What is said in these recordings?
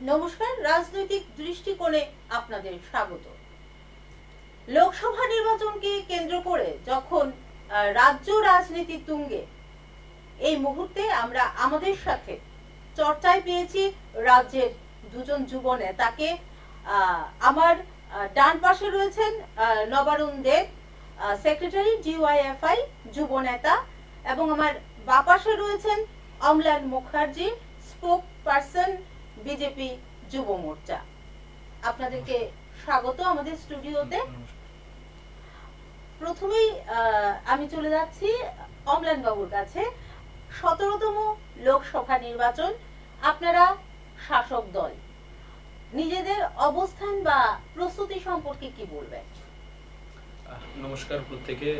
নমস্কার, রাজনৈতিক দৃষ্টিকোণে আপনাদের স্বাগত। লোকসভা নির্বাচনকে কেন্দ্র করে যখন রাজ্য রাজনীতি তুঙ্গে, এই মুহূর্তে আমরা আমাদের সাথে চর্চায় পেয়েছি রাজ্যের দুজন যুব নেতাকে। আমার ডান পাশে রয়েছেন নবারুণ দেব, সেক্রেটারি ডিওয়াইএফআই যুব নেতা, এবং আমার বাঁ পাশে রয়েছেন অম্লান মুখার্জি, স্পোক পার্সন বিজেপি যুব মোর্চা। আপনাদেরকে স্বাগত আমাদের স্টুডিওতে। প্রথমেই আমি চলে যাচ্ছি অম্লান বাবুর কাছে। 17তম লোকসভা নির্বাচন, আপনারা শাসক দল, নিজেদের অবস্থান বা প্রস্তুতি সম্পর্কে কি বলবেন? নমস্কার প্রত্যেককে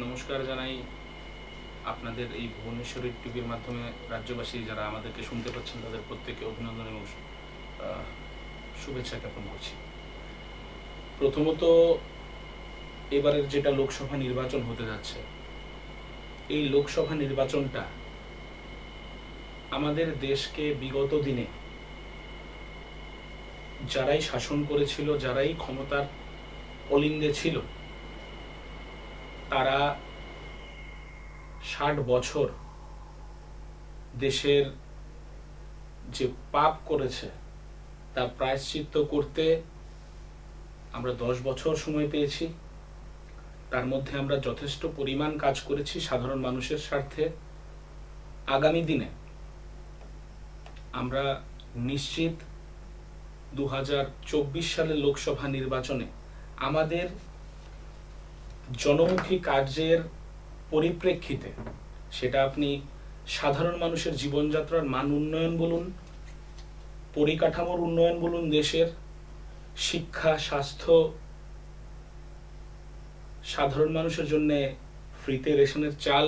নমস্কার জানাই। আপনাদের এই ভুবনেশ্বরী টিভির মাধ্যমে রাজ্যবাসী যারা আমাদেরকে শুনতে পাচ্ছেন তাদের প্রত্যেককে অভিনন্দন এবং শুভেচ্ছা জ্ঞাপন করছি। প্রথমত, এবারের যেটা লোকসভা নির্বাচন হতে যাচ্ছে, এই লোকসভা নির্বাচনটা আমাদের দেশকে বিগত দিনে যারাই শাসন করেছিল, যারাই ক্ষমতার অলিন্দে ছিল, তারা 60 বছর দেশের যে পাপ করেছে তার প্রায়শ্চিত্ত করতে আমরা 10 বছর সময় পেয়েছি। তার মধ্যে আমরা যথেষ্ট পরিমাণ কাজ করেছি সাধারণ মানুষের স্বার্থে। আগামী দিনে আমরা নিশ্চিত 2024 সালের লোকসভা নির্বাচনে আমাদের জনমুখী কার্যের পরিপ্রেক্ষিতে, সেটা আপনি সাধারণ মানুষের জীবনযাত্রার মান উন্নয়ন বলুন, পরিকাঠামোর উন্নয়ন বলুন, দেশের শিক্ষা, স্বাস্থ্য, সাধারণ মানুষের জন্য ফ্রিতে রেশনের চাল,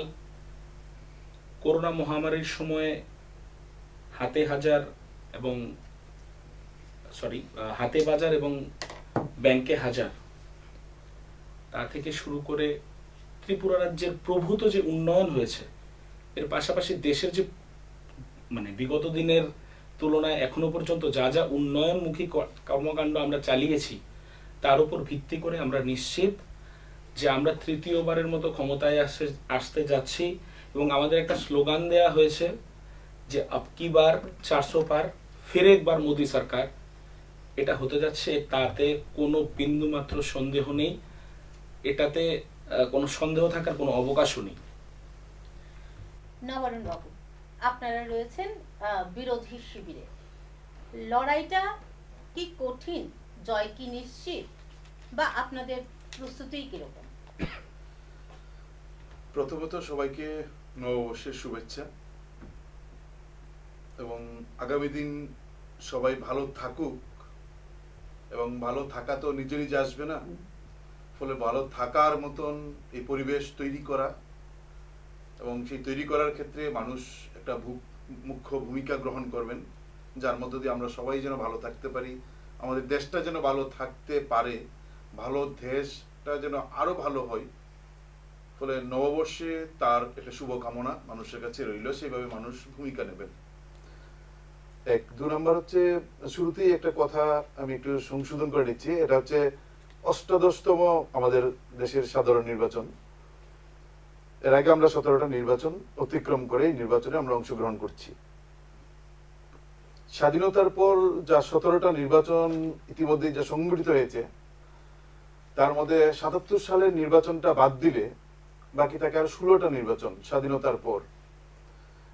করোনা মহামারীর সময়ে হাতে বাজার এবং ব্যাংকে হাজার, তা থেকে শুরু করে ত্রিপুরা রাজ্যের প্রভূত যে উন্নয়ন হয়েছে, এর পাশাপাশি দেশের যে বিগত দিনের তুলনায় এখনো পর্যন্ত যা যা উন্নয়নমুখী কর্মকাণ্ড আমরা চালিয়েছি, তার উপর ভিত্তি করে আমরা নিশ্চিত যে আমরা তৃতীয়বারের মতো ক্ষমতায় আসতে যাচ্ছি। এবং আমাদের একটা স্লোগান দেয়া হয়েছে যে আবকি বার 400 পার, ফির একবার মোদী সরকার। এটা হতে যাচ্ছে, তাতে কোনো বিন্দু মাত্র সন্দেহ নেই, এটাতে কোনো সন্দেহ থাকার কোনো অবকাশও নেই। নবারুণ বাবু, আপনারা রয়েছেন বিরোধী শিবিরে, লড়াইটা কি কঠিন, জয় কি নিশ্চিত, বা আপনাদের প্রস্তুতি কিরকম? প্রথমত সবাইকে নববর্ষের শুভেচ্ছা, এবং আগামী দিন সবাই ভালো থাকুক। এবং ভালো থাকা তো নিজে নিজে আসবে না, ফলে ভালো থাকার মতন এই পরিবেশ তৈরি করা, এবং সেই তৈরি করার ক্ষেত্রে মানুষ একটা মুখ্য ভূমিকা গ্রহণ করবেন, যার মধ্য দিয়ে আমরা সবাই যেন ভালো থাকতে পারি, আমাদের দেশটা যেন ভালো থাকতে পারে, ভালো দেশটা যেন আরো ভালো হয়। ফলে নববর্ষে তার একটা শুভকামনা মানুষের কাছে রইল, সেইভাবে মানুষ ভূমিকা নেবেন। 2 নম্বর হচ্ছে, শুরুতেই একটা কথা আমি একটু সংশোধন করে নিচ্ছি। এটা হচ্ছে 18তম আমাদের দেশের সাধারণ নির্বাচন। এর আগে আমরা 17টা নির্বাচন অতিক্রম করে এই নির্বাচনে আমরা অংশগ্রহণ করছি। স্বাধীনতার পর যা 17টা নির্বাচন ইতিমধ্যে যা সংগঠিত হয়েছে, তার মধ্যে 77 সালের নির্বাচনটা বাদ দিলে বাকি থাকে আর 16টা নির্বাচন স্বাধীনতার পর।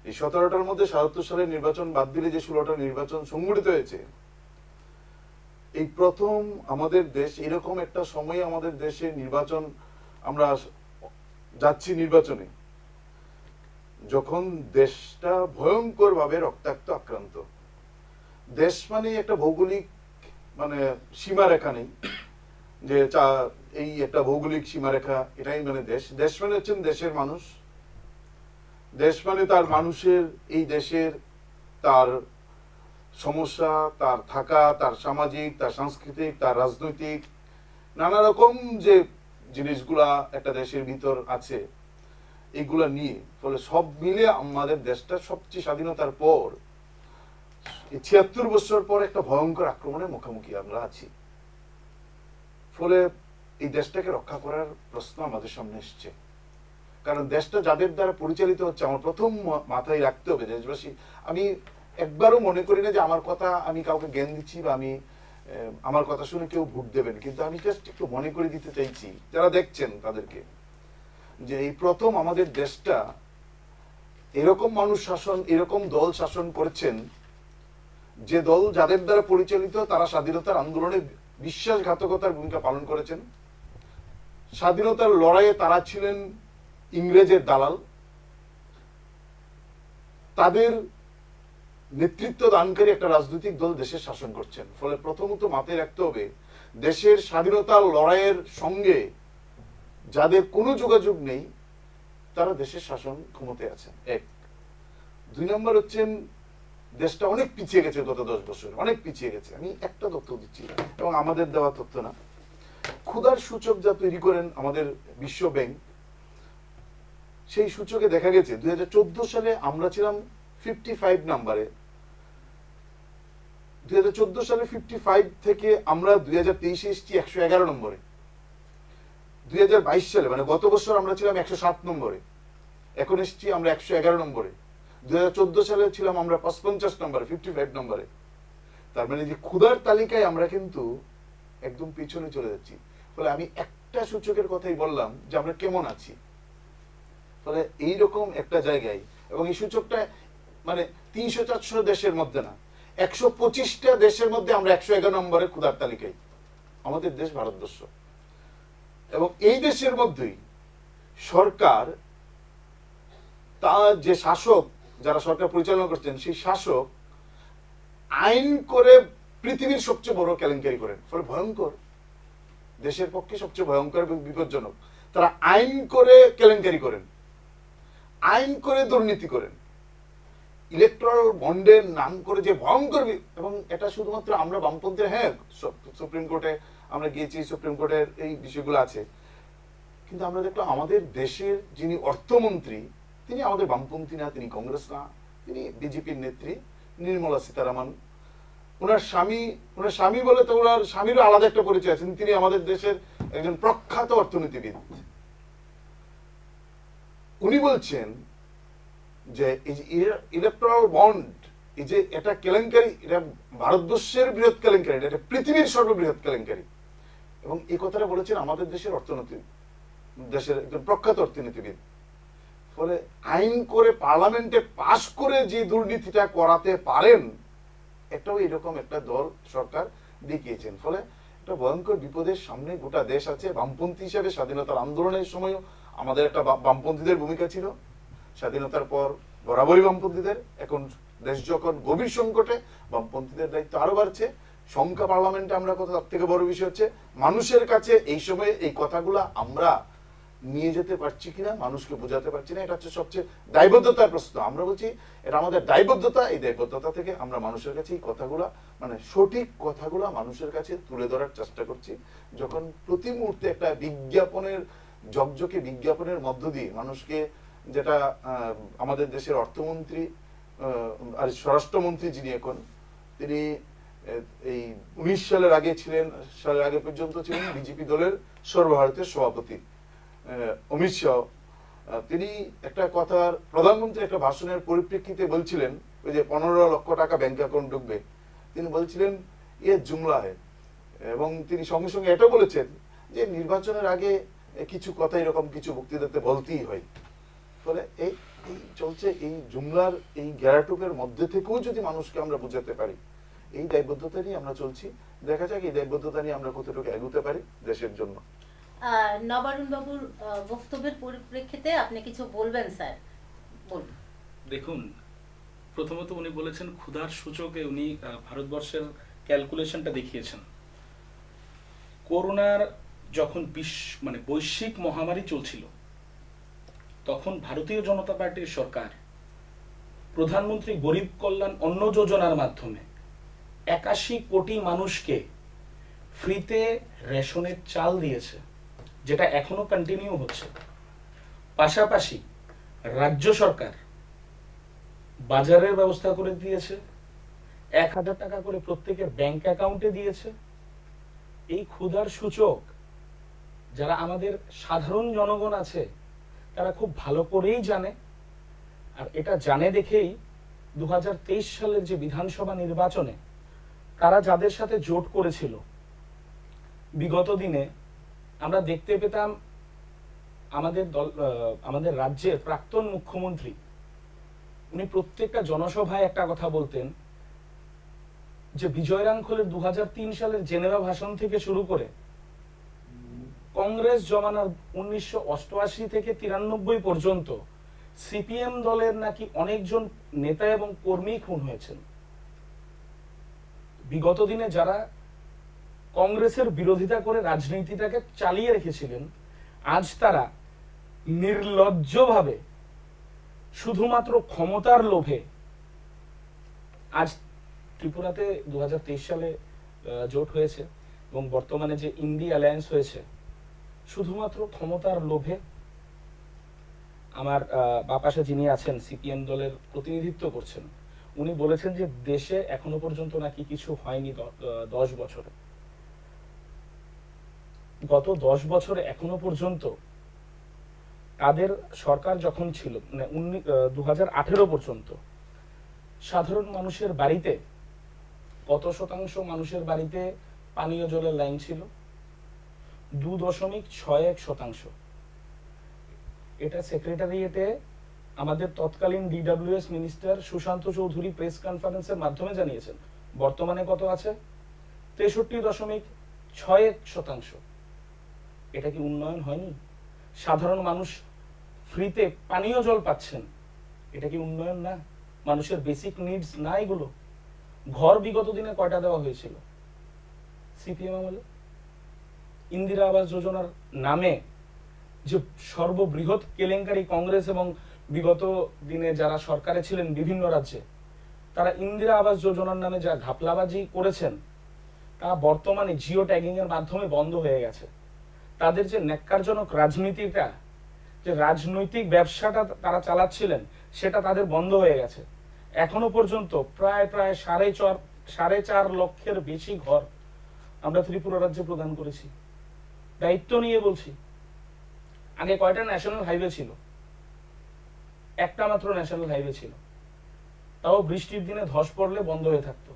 এই 17টার মধ্যে 77 সালের নির্বাচন বাদ দিলে যে 16টা নির্বাচন সংগঠিত হয়েছে, এই প্রথম আমাদের দেশ এরকম একটা সময়ে আমাদের দেশে নির্বাচন, আমরা যাচ্ছি নির্বাচনে যখন দেশটা ভয়ঙ্কর ভাবে রক্তাক্ত আক্রান্ত। দেশ মানে একটা ভৌগোলিক সীমারেখা নেই, যে এই একটা ভৌগোলিক সীমারেখা, এটাই দেশ। দেশ মানে হচ্ছেন দেশের মানুষ, দেশ মানে তার মানুষের, এই দেশের তার সমস্যা, তার থাকা, তার সামাজিক, তার সাংস্কৃতিক, তার রাজনৈতিক নানা রকম যে জিনিসগুলা একটা দেশের ভিতর আছে, এগুলা নিয়ে। ফলে সব মিলে আমাদের দেশটা সবচেয়ে স্বাধীনতার পর এই ৭৬ বছর পর একটা ভয়ঙ্কর আক্রমণের মুখোমুখি আমরা আছি। ফলে এই দেশটাকে রক্ষা করার প্রশ্ন আমাদের সামনে এসছে। কারণ দেশটা যাদের দ্বারা পরিচালিত হচ্ছে, আমার প্রথম মাথায় রাখতে হবে দেশবাসী, আমি একবারও মনে করি না যে আমার কথা আমি কাউকে জ্ঞান দিচ্ছি বা আমি আমার কথা শুনে কেউ ভোট দেবেন, কিন্তু আমি জাস্ট একটু মনে করে দিতে চাইছি যারা দেখছেন তাদেরকে, যে এই প্রথম আমাদের দেশটা এরকম মানুষ শাসন, এরকম দল শাসন করেছেন যে দল যাদের দ্বারা পরিচালিত তারা স্বাধীনতার আন্দোলনে বিশ্বাসঘাতকতার ভূমিকা পালন করেছেন। স্বাধীনতার লড়াইয়ে তারা ছিলেন ইংরেজের দালাল। তাদের নেতৃত্ব দানকারী একটা রাজনৈতিক দল দেশের শাসন করছেন। ফলে প্রথমত মাথায় রাখতে হবে দেশের স্বাধীনতার লড়াইয়ের সঙ্গে যাদের কোনো যোগাযোগ নেই তারা দেশের শাসন ক্ষমতায় আছেন, এক। ২ নম্বর হচ্ছেন দেশটা অনেক পিছিয়ে গেছে, গত ১০ বছর অনেক পিছিয়ে গেছে। আমি একটা তথ্য দিচ্ছি এবং আমাদের দেওয়া তথ্য না, ক্ষুধার সূচক যা তৈরি করেন আমাদের বিশ্ব ব্যাংক, সেই সূচকে দেখা গেছে ২০১৪ সালে আমরা ছিলাম 55 নম্বরে। ২০১৪ সালে 55 থেকে আমরা ২০২৩ এসেছি ১১১ নম্বরে। ২০২২ সালে মানে গত বছর আমরা ছিলাম ১০৭ নম্বরে, এখন এসেছি আমরা ১১১ নম্বরে। ২০১৪ সালে ছিলাম আমরা ৫৫ নম্বরে, 55 নম্বরে। তার মানে যে ক্ষুধার তালিকায় আমরা কিন্তু একদম পিছনে চলে যাচ্ছি। ফলে আমি একটা সূচকের কথাই বললাম যে আমরা কেমন আছি। ফলে এইরকম একটা জায়গায়, এবং এই সূচকটা মানে ৩০০-৪০০ দেশের মধ্যে না, ১২৫টা দেশের মধ্যে আমরা ১১১ নম্বরে ক্ষুধার তালিকায়, আমাদের দেশ ভারতবর্ষ। এবং এই দেশের মধ্যেই সরকার, তার যে শাসক, যারা সরকার পরিচালনা করছেন, সেই শাসক আইন করে পৃথিবীর সবচেয়ে বড় কেলেঙ্কারি করেন। ফলে ভয়ঙ্কর, দেশের পক্ষে সবচেয়ে ভয়ঙ্কর এবং বিপজ্জনক। তারা আইন করে কেলেঙ্কারি করেন, আইন করে দুর্নীতি করেন, ইলেকট্রাল বন্ডের নাম করে যে ভয়ঙ্কর, এবং এটা শুধুমাত্র আমরা বামপন্থীরা, হ্যাঁ সুপ্রিম কোর্টে আমরা গিয়েছি, সুপ্রিম কোর্টের এই বিষয়গুলো আছে, কিন্তু আমরা দেখলাম আমাদের দেশের যিনি অর্থমন্ত্রী তিনি আমাদের বামপন্থী না, তিনি কংগ্রেস না, তিনি বিজেপির নেত্রী নির্মলা সীতারামন। ওনার স্বামী বলে তো ওনার স্বামীরও আলাদা একটা পরিচয় আছেন, তিনি আমাদের দেশের একজন প্রখ্যাত অর্থনীতিবিদ। উনি বলছেন যে এই যে ইলেকট্রাল বন্ড, এই যে এটা কেলেঙ্কারি, এটা ভারতবর্ষের বৃহৎ কেলেঙ্কারি, এটা পৃথিবীর সর্ববৃহৎ কেলেঙ্কারি। এবং এই কথাটা বলেছেন আমাদের দেশের অর্থনীতি, দেশের একজন প্রখ্যাত অর্থনীতিবিদ। ফলে আইন করে পার্লামেন্টে পাশ করে যে দুর্নীতিটা করাতে পারেন, এটাও এরকম একটা দল সরকার দেখিয়েছেন। ফলে একটা ভয়ঙ্কর বিপদের সামনে গোটা দেশ আছে। বামপন্থী হিসেবে স্বাধীনতার আন্দোলনের সময়ও আমাদের একটা বামপন্থীদের ভূমিকা ছিল, স্বাধীনতার পর বরাবরই বামপন্থীদের। এখন দেশ যখন গভীর সংকটে, বামপন্থীদের দায়িত্ব আরো বাড়ছে। সংখ্যা পার্লামেন্টে আমরা কথা, তার থেকে বড় বিষয় হচ্ছে মানুষের কাছে এই সময়ে এই কথাগুলো আমরা নিয়ে যেতে পারছি কিনা, মানুষকে বোঝাতে পারছি না। এটা হচ্ছে সবচেয়ে দায়বদ্ধতার প্রশ্ন। আমরা বলছি এটা আমাদের দায়বদ্ধতা, এই দায়বদ্ধতা থেকে আমরা মানুষের কাছে এই কথাগুলা, মানে সঠিক কথাগুলা মানুষের কাছে তুলে ধরার চেষ্টা করছি। যখন প্রতি মুহূর্তে একটা বিজ্ঞাপনের, ঝকঝকে বিজ্ঞাপনের মধ্য দিয়ে মানুষকে, যেটা আমাদের দেশের অর্থমন্ত্রী আর স্বরাষ্ট্রমন্ত্রী যিনি এখন, তিনি এই ১৯ সালের আগে ছিলেন, সালের আগে পর্যন্ত ছিলেন বিজেপি দলের সর্বভারতীয় সভাপতি অমিত শাহ। তিনি একটা কথা, প্রধানমন্ত্রী একটা ভাষণের পরিপ্রেক্ষিতে বলছিলেন, ওই যে ১৫ লক্ষ টাকা ব্যাংক অ্যাকাউন্ট ঢুকবে, তিনি বলছিলেন ইয়ে জুমলা হয়। এবং তিনি সঙ্গে সঙ্গে এটা বলেছেন যে নির্বাচনের আগে কিছু কথা এরকম কিছু বক্তৃতাতে বলতেই হয়। ফলে এই চলছে এই জুমলার এই গ্যারাটুকের মধ্যে থেকেও যদি মানুষকে আমরা বোঝাতে পারি, এই দায়বদ্ধতা নিয়ে আমরা চলছি। দেখা যাক এই দায়বদ্ধতা নিয়ে আমরা কতটুকু এগোতে পারি দেশের জন্য। নবারুণ বাবুর বক্তব্যের পরিপ্রেক্ষিতে আপনি কিছু বলবেন স্যার? বলুন। দেখুন, প্রথমত উনি বলেছেন ক্ষুধার সূচকে উনি ভারতবর্ষের ক্যালকুলেশনটা দেখিয়েছেন। করোনার যখন মানে বৈশ্বিক মহামারী চলছিল, তখন ভারতীয় জনতা পার্টির সরকার প্রধানমন্ত্রী গরিব কল্যাণ অন্ন যোজনার মাধ্যমে ৮১ কোটি মানুষকে ফ্রিতে রেশনের চাল দিয়েছে, যেটা এখনো কন্টিনিউ হচ্ছে। পাশাপাশি রাজ্য সরকার বাজারের ব্যবস্থা করে দিয়েছে, 1000 টাকা করে প্রত্যেকের ব্যাংক অ্যাকাউন্টে দিয়েছে। এই ক্ষুধার সূচক যারা আমাদের সাধারণ জনগণ আছে তারা খুব ভালো করেই জানে। আর এটা জানে দেখেই 2023 সালের যে বিধানসভা নির্বাচনে তারা যাদের সাথে জোট করেছিল, বিগত দিনে আমরা দেখতে পেতাম আমাদের রাজ্যের প্রাক্তন মুখ্যমন্ত্রী উনি প্রত্যেকটা জনসভায় একটা কথা বলতেন যে বিজয় রাঙ্খলের 2003 সালের জেনেভা ভাষণ থেকে শুরু করে কংগ্রেস জমানার 1988 থেকে 93 পর্যন্ত সিপিএম দলের নাকি অনেকজন নেতা এবং কর্মী খুন হয়েছেন। বিগত দিনে যারা কংগ্রেসের বিরোধিতা করে রাজনীতিটাকে চালিয়ে রেখেছিলেন, আজ তারা নির্লজ্জভাবে শুধুমাত্র ক্ষমতার লোভে, আজ ত্রিপুরাতে 2023 সালে জোট হয়েছে এবং বর্তমানে যে ইন্ডি অ্যালায়েন্স হয়েছে, শুধুমাত্র ক্ষমতার লোভে। আমার বাপাশে যিনি আছেন সিপিএম দলের প্রতিনিধিত্ব করছেন, উনি বলেছেন যে দেশে এখনো পর্যন্ত নাকি কিছু হয়নি 10 বছরে। গত 10 বছরে এখনো পর্যন্ত তাদের সরকার যখন ছিল, মানে 2018 পর্যন্ত সাধারণ মানুষের বাড়িতে কত শতাংশ মানুষের বাড়িতে পানীয় জলের লাইন ছিল? 2.61%। এটা সেক্রেটারিয়েটে আমাদের তৎকালীন DWS minister Sushanta Chowdhury press কনফারেন্সের মাধ্যমে জানিয়েছেন। বর্তমানে কত আছে? 63.61%। এটা কি উন্নয়ন হয়নি? সাধারণ মানুষ ফ্রিতে পানীয় জল পাচ্ছেন, এটা কি উন্নয়ন না? মানুষের বেসিক নিডস না এগুলো? ঘর বিগত দিনে কয়টা দেওয়া হয়েছিল সিপিএম আমলে? ইন্দিরা আবাস যোজনার নামে যে সর্ববৃহৎ কেলেঙ্কারি কংগ্রেস এবং বিগত দিনে যারা সরকারে ছিলেন বিভিন্ন রাজ্যে, তারা ইন্দিরা আবাস যোজনার নামে যা ঘাপলাবাজি করেছেন তা বর্তমানে জিও ট্যাগিং এর মাধ্যমে বন্ধ হয়ে গেছে। তাদের যে ন্যাক্কারজনক রাজনীতিটা, যে রাজনৈতিক ব্যবসাটা তারা চালাচ্ছিলেন, সেটা তাদের বন্ধ হয়ে গেছে। এখনো পর্যন্ত প্রায় 4.5 লক্ষের বেশি ঘর আমরা ত্রিপুরা রাজ্যে প্রদান করেছি। দায়িত্ব নিয়ে বলছি। আগে কয়টা ন্যাশনাল হাইওয়ে ছিল? একটা মাত্র ন্যাশনাল হাইওয়ে ছিল, তাও বৃষ্টির দিনে ধস পড়লে বন্ধ হয়ে থাকতো।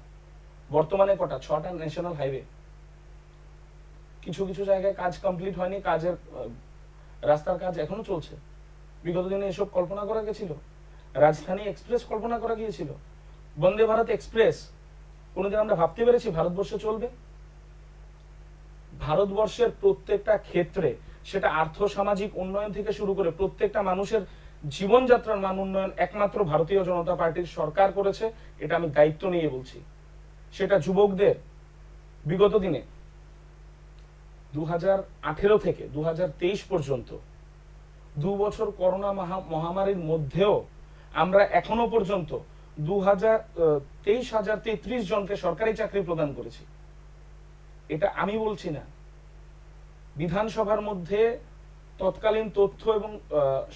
বর্তমানে কটা? 6টা ন্যাশনাল হাইওয়ে। কিছু কিছু জায়গায় কাজ কমপ্লিট হয়নি, কাজের রাস্তার কাজ এখনো চলছে। বিগত দিনে এসব কল্পনা করা গেছিল? রাজধানী এক্সপ্রেস কল্পনা করা গিয়েছিল? বন্দে ভারত এক্সপ্রেস কোনোদিন আমরা ভাবতে পেরেছি ভারতবর্ষে চলবে? ভারতবর্ষের প্রত্যেকটা ক্ষেত্রে, সেটা আর্থ সামাজিক উন্নয়ন থেকে শুরু করে প্রত্যেকটা মানুষের জীবনযাত্রার মান উন্নয়ন একমাত্র ভারতীয় জনতা পার্টির সরকার করেছে। এটা আমি দায়িত্ব নিয়ে বলছি। সেটা যুবকদের বিগত দিনে 2018 থেকে 2023 পর্যন্ত 2 বছর করোনা মহামারীর মধ্যেও আমরা এখনো পর্যন্ত 23,033 জনকে সরকারি চাকরি প্রদান করেছি। এটা আমি বলছি না, বিধানসভার মধ্যে তৎকালীন তথ্য এবং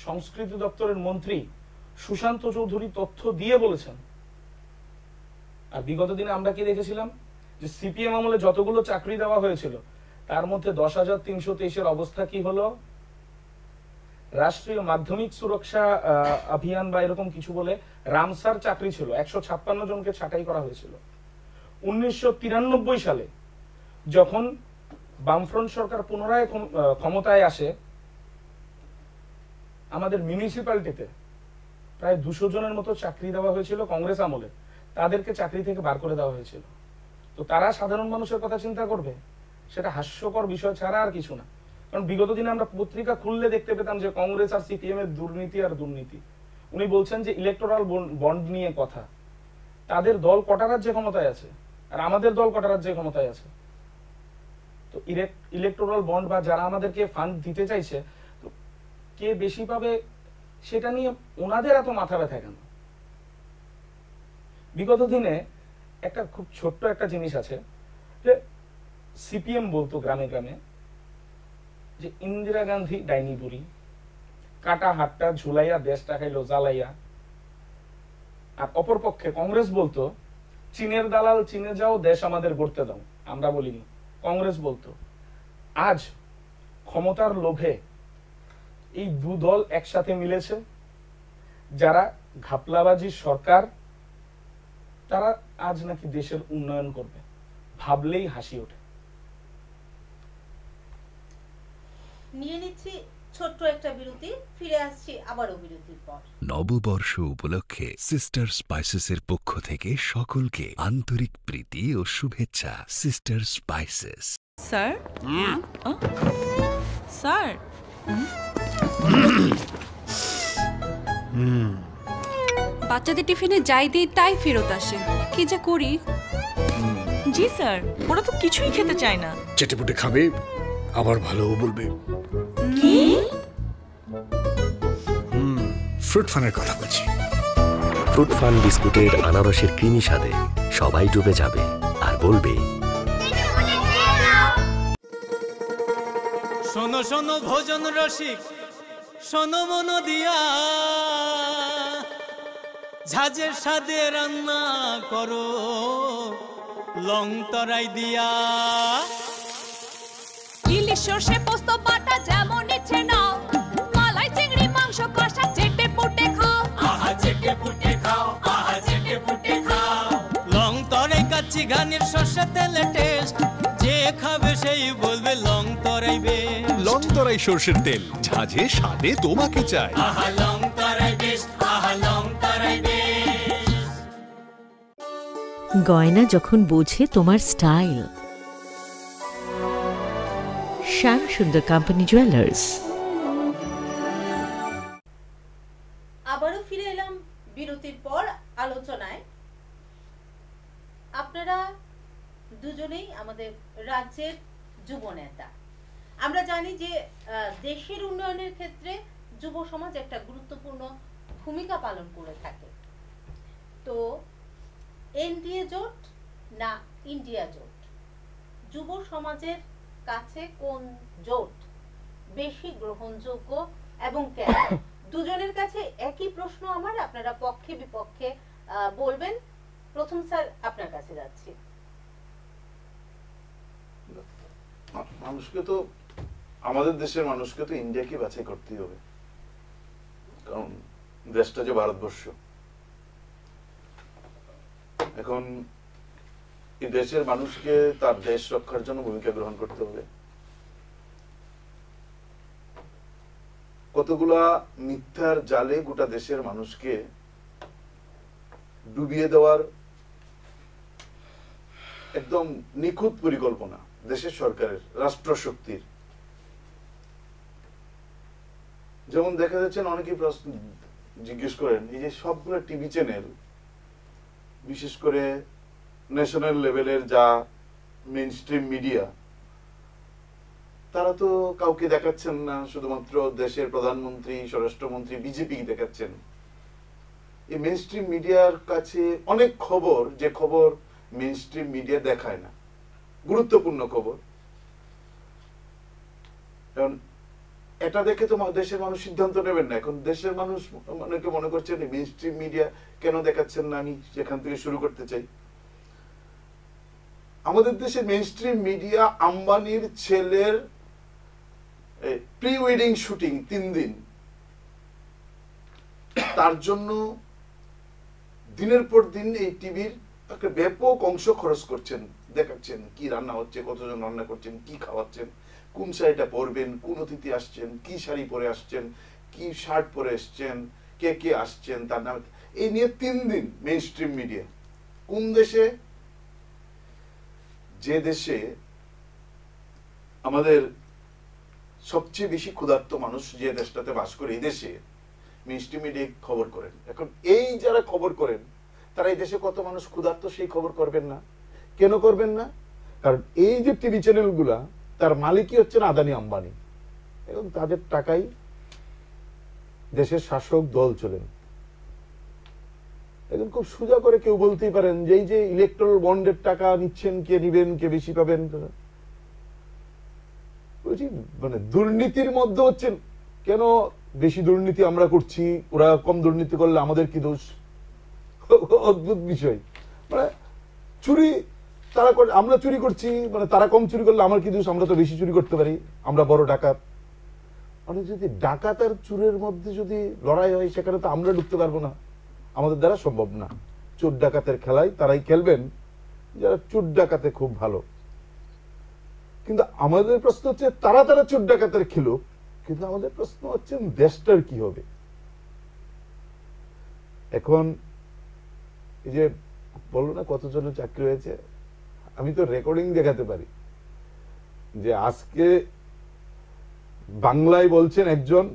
সংস্কৃতি দপ্তরের মন্ত্রী সুশান্ত চৌধুরী তথ্য দিয়ে বলেছেন। আর বিগত দিনে আমরা কি দেখেছিলাম? যে সিপিএম আমলে যতগুলো চাকরি দেওয়া হয়েছিল তার মধ্যে 10,323 অবস্থা কি হলো? রাষ্ট্রীয় মাধ্যমিক সুরক্ষা অভিযান বা এরকম কিছু বলে রামসার চাকরি ছিল, 156 জনকে ছাঁটাই করা হয়েছিল। 1993 সালে যখন বামফ্রন্ট সরকার পুনরায় ক্ষমতায় আসে, আমাদের মিউনিসিপ্যালিটিতে প্রায় 200 জনের মতো চাকরি দেওয়া হয়েছিল কংগ্রেস আমলে, তাদেরকে চাকরি থেকে বার করে দেওয়া হয়েছিল। তো তারা সাধারণ মানুষের কথা চিন্তা করবে? সেটা হাস্যকর বিষয় ছাড়া আর কিছু না। কারণ বিগত দিনে আমরা পত্রিকা খুললে দেখতে পেতাম যে কংগ্রেস আর সিপিএম এর দুর্নীতি আর দুর্নীতি। উনি বলছেন যে ইলেকটোরাল বন্ড নিয়ে কথা। তাদের দল কটা রাজ্যে ক্ষমতায় আছে আর আমাদের দল কটা রাজ্যে ক্ষমতায় আছে? তো ইলেকটোরাল বন্ড বা যারা আমাদেরকে ফান্ড দিতে চাইছে, তো কে বেশি পাবে সেটা নিয়ে ওনাদের এত মাথা ব্যথা কেন? বিগত দিনে একটা খুব ছোট্ট একটা জিনিস আছে যে সিপিএম বলতো গ্রামে গ্রামে যে ইন্দিরা গান্ধী ডাইনি বুড়ি, কাটা হাতটা ঝুলাইয়া দেশটা খাইলো জ্বালাইয়া। আর অপরপক্ষে কংগ্রেস বলতো চীনের দালাল চীনে যাও, দেশ আমাদের গড়তে দাও, আমরা বলিনি, কংগ্রেস বলতো। আজ ক্ষমতার লোভে এই দুদল একসাথে মিলেছে, যারা ঘাপলাবাজির সরকার, তারা আজ নাকি দেশের উন্নয়ন করবে, ভাবলেই হাসি ওঠে। নিয়ে নিচ্ছি ছোট্ট একটা বিরতি, ফিরে আসছি আবারও বিরতির পর। নববর্ষ উপলক্ষে সিস্টার স্পাইসেসের পক্ষ থেকে সকলকে আন্তরিক প্রীতি ও শুভেচ্ছা। Sister spices. স্যার, স্যার, বাচ্চাদের টিফিনে যাই দিই তাই ফেরত আসে, কি যে করি। জি স্যার, ওরা তো কিছুই খেতে চায় না। চেটেপুটে খাবে, আবার ভালোও বলবে। কি? ফ্রুট ফানের কথা বলছি। ফ্রুট ফান বিস্কুটের আনারসের ক্রিমি স্বাদে সবাই ডুবে যাবে আর বলবে, শোনো শোনো ভোজন রসিক, শোনো মন দিয়া, ঝাঁঝের স্বাদে রান্না করো লং তরাই দিয়া। ইলিশ সর্ষে পোস্ত বাটা যেমন ইচ্ছে নাও, মালাই চিংড়ি মাংস কষা চেটে পুটে খাও, আহা চেটে পুটে খাও, আহা চেটে পুটে খাও। লং তরাই কাচ্চি ঘানির সর্ষে তেলে টেস্ট, যে খাবে সেই বলবে লং তরাই বেশ। লং তরাই সর্ষের তেল, ঝাঁঝে স্বাদে তোমাকে চাই। আহা লং তরাই বেশ, আহা লং তরাই বেশ। গয়না যখন বোঝে তোমার স্টাইল, শ্যাম সুন্দর কোম্পানি জুয়েলার্স। আবারও ফিরে এলাম বিরতির পর আলোচনায়। আপনারা দুজনেই আমাদের রাজ্যের যুব নেতা। আমরা জানি যে দেশের উন্নয়নের ক্ষেত্রে যুব সমাজ একটা গুরুত্বপূর্ণ ভূমিকা পালন করে থাকে। তো এনডিএ জোট না ইন্ডিয়া জোট, যুব সমাজের কাছে কোন জোট বেশি গ্রহণযোগ্য এবং কেন? দুজনের কাছে একই প্রশ্ন আমার, আপনারা পক্ষে বিপক্ষে বলবেন। প্রথম স্যার আপনার কাছে যাচ্ছি। মানুষকে তো, আমাদের দেশের মানুষকে তো ইন্ডিয়াকে বাছাই করতেই হবে, কারণ দেশটা যে ভারতবর্ষ। এখন এই দেশের মানুষকে তার দেশ রক্ষার জন্য ভূমিকা গ্রহণ করতে হবে। কতগুলা মিথ্যার জালে গোটা দেশের মানুষকে ডুবিয়ে দেওয়ার একদম নিখুঁত পরিকল্পনা দেশের সরকারের, রাষ্ট্র শক্তির। যেমন দেখা যাচ্ছে, অনেকেই প্রশ্ন জিজ্ঞেস করেন, এই যে সবগুলো টিভি চ্যানেল, বিশেষ করে ন্যাশনাল লেভেলের যা মেইন স্ট্রিম মিডিয়া, তারা তো কাউকে দেখাচ্ছেন না, শুধুমাত্র দেশের প্রধানমন্ত্রী, স্বরাষ্ট্রমন্ত্রী, বিজেপি দেখাচ্ছেন। এই মেইন স্ট্রিম মিডিয়ার কাছে অনেক খবর, যে খবর মেইন স্ট্রিম মিডিয়া দেখায় না, গুরুত্বপূর্ণ খবর। কারণ এটা দেখে তো দেশের মানুষ সিদ্ধান্ত নেবেন না। এখন দেশের মানুষ অনেকে মনে করছেন মেইন স্ট্রিম মিডিয়া কেন দেখাচ্ছেন না, আমি সেখান থেকে শুরু করতে চাই। আমাদের দেশে মেইন স্ট্রিম মিডিয়া আম্বানির ছেলের প্রি ওয়েডিং শুটিং 3 দিন, তার জন্য দিনের পর দিন এই টিভির একটা ব্যাপক অংশ খরচ করছেন, দেখাচ্ছেন কি রান্না হচ্ছে, কতজন রান্না করছেন, কি খাওয়াচ্ছেন, কোন শাড়িটা পরবেন, কোন অতিথি আসছেন, কি শাড়ি পরে আসছেন, কি শার্ট পরে আসছেন, কে কে আসছেন, তার নামে, এই নিয়ে 3 দিন মেইন স্ট্রিম মিডিয়া। কোন দেশে, যে দেশে আমাদের সবচেয়ে বেশি ক্ষুধার্ত মানুষ যে দেশটাতে বাস করে, এই দেশে মেইন স্ট্রিম মিডিয়া খবর করেন। এখন এই যারা খবর করেন, তারা এই দেশে কত মানুষ ক্ষুধার্ত সেই খবর করবেন না। কেন করবেন না? কারণ এই যে টিভি চ্যানেল গুলা, তার মালিকই হচ্ছেন আদানি আম্বানি, এবং তাদের টাকাই দেশের শাসক দল চলেন। এখন খুব সোজা করে কেউ বলতেই পারেন যে এই যে ইলেকট্রাল বন্ডের টাকা নিচ্ছেন, কে নিবেন, কে বেশি পাবেন, মানে দুর্নীতির মধ্যে হচ্ছেন। কেন বেশি দুর্নীতি আমরা করছি, ওরা কম দুর্নীতি করলে আমাদের কি দোষ? অদ্ভুত বিষয়। মানে চুরি তারা করে, আমরা চুরি করছি, মানে তারা কম চুরি করলে আমার কি দোষ, আমরা তো বেশি চুরি করতে পারি, আমরা বড় ডাকাত। মানে যদি ডাকাত আর চুরের মধ্যে যদি লড়াই হয়, সেখানে তো আমরা ঢুকতে পারবো না, আমাদের দ্বারা সম্ভব না। চোর ডাকাতের খেলায় তারাই খেলবেন যারা চোর ডাকাতে খুব ভালো। কিন্তু আমাদের প্রশ্ন হচ্ছে তারা চোর ডাকাতের খেলুক, কিন্তু আমাদের প্রশ্ন হচ্ছে দেশটার কি হবে। এখন এই যে বললো না কতজনের চাকরি হয়েছে, আমি তো রেকর্ডিং দেখাতে পারি যে আজকে বাংলায় বলছেন একজন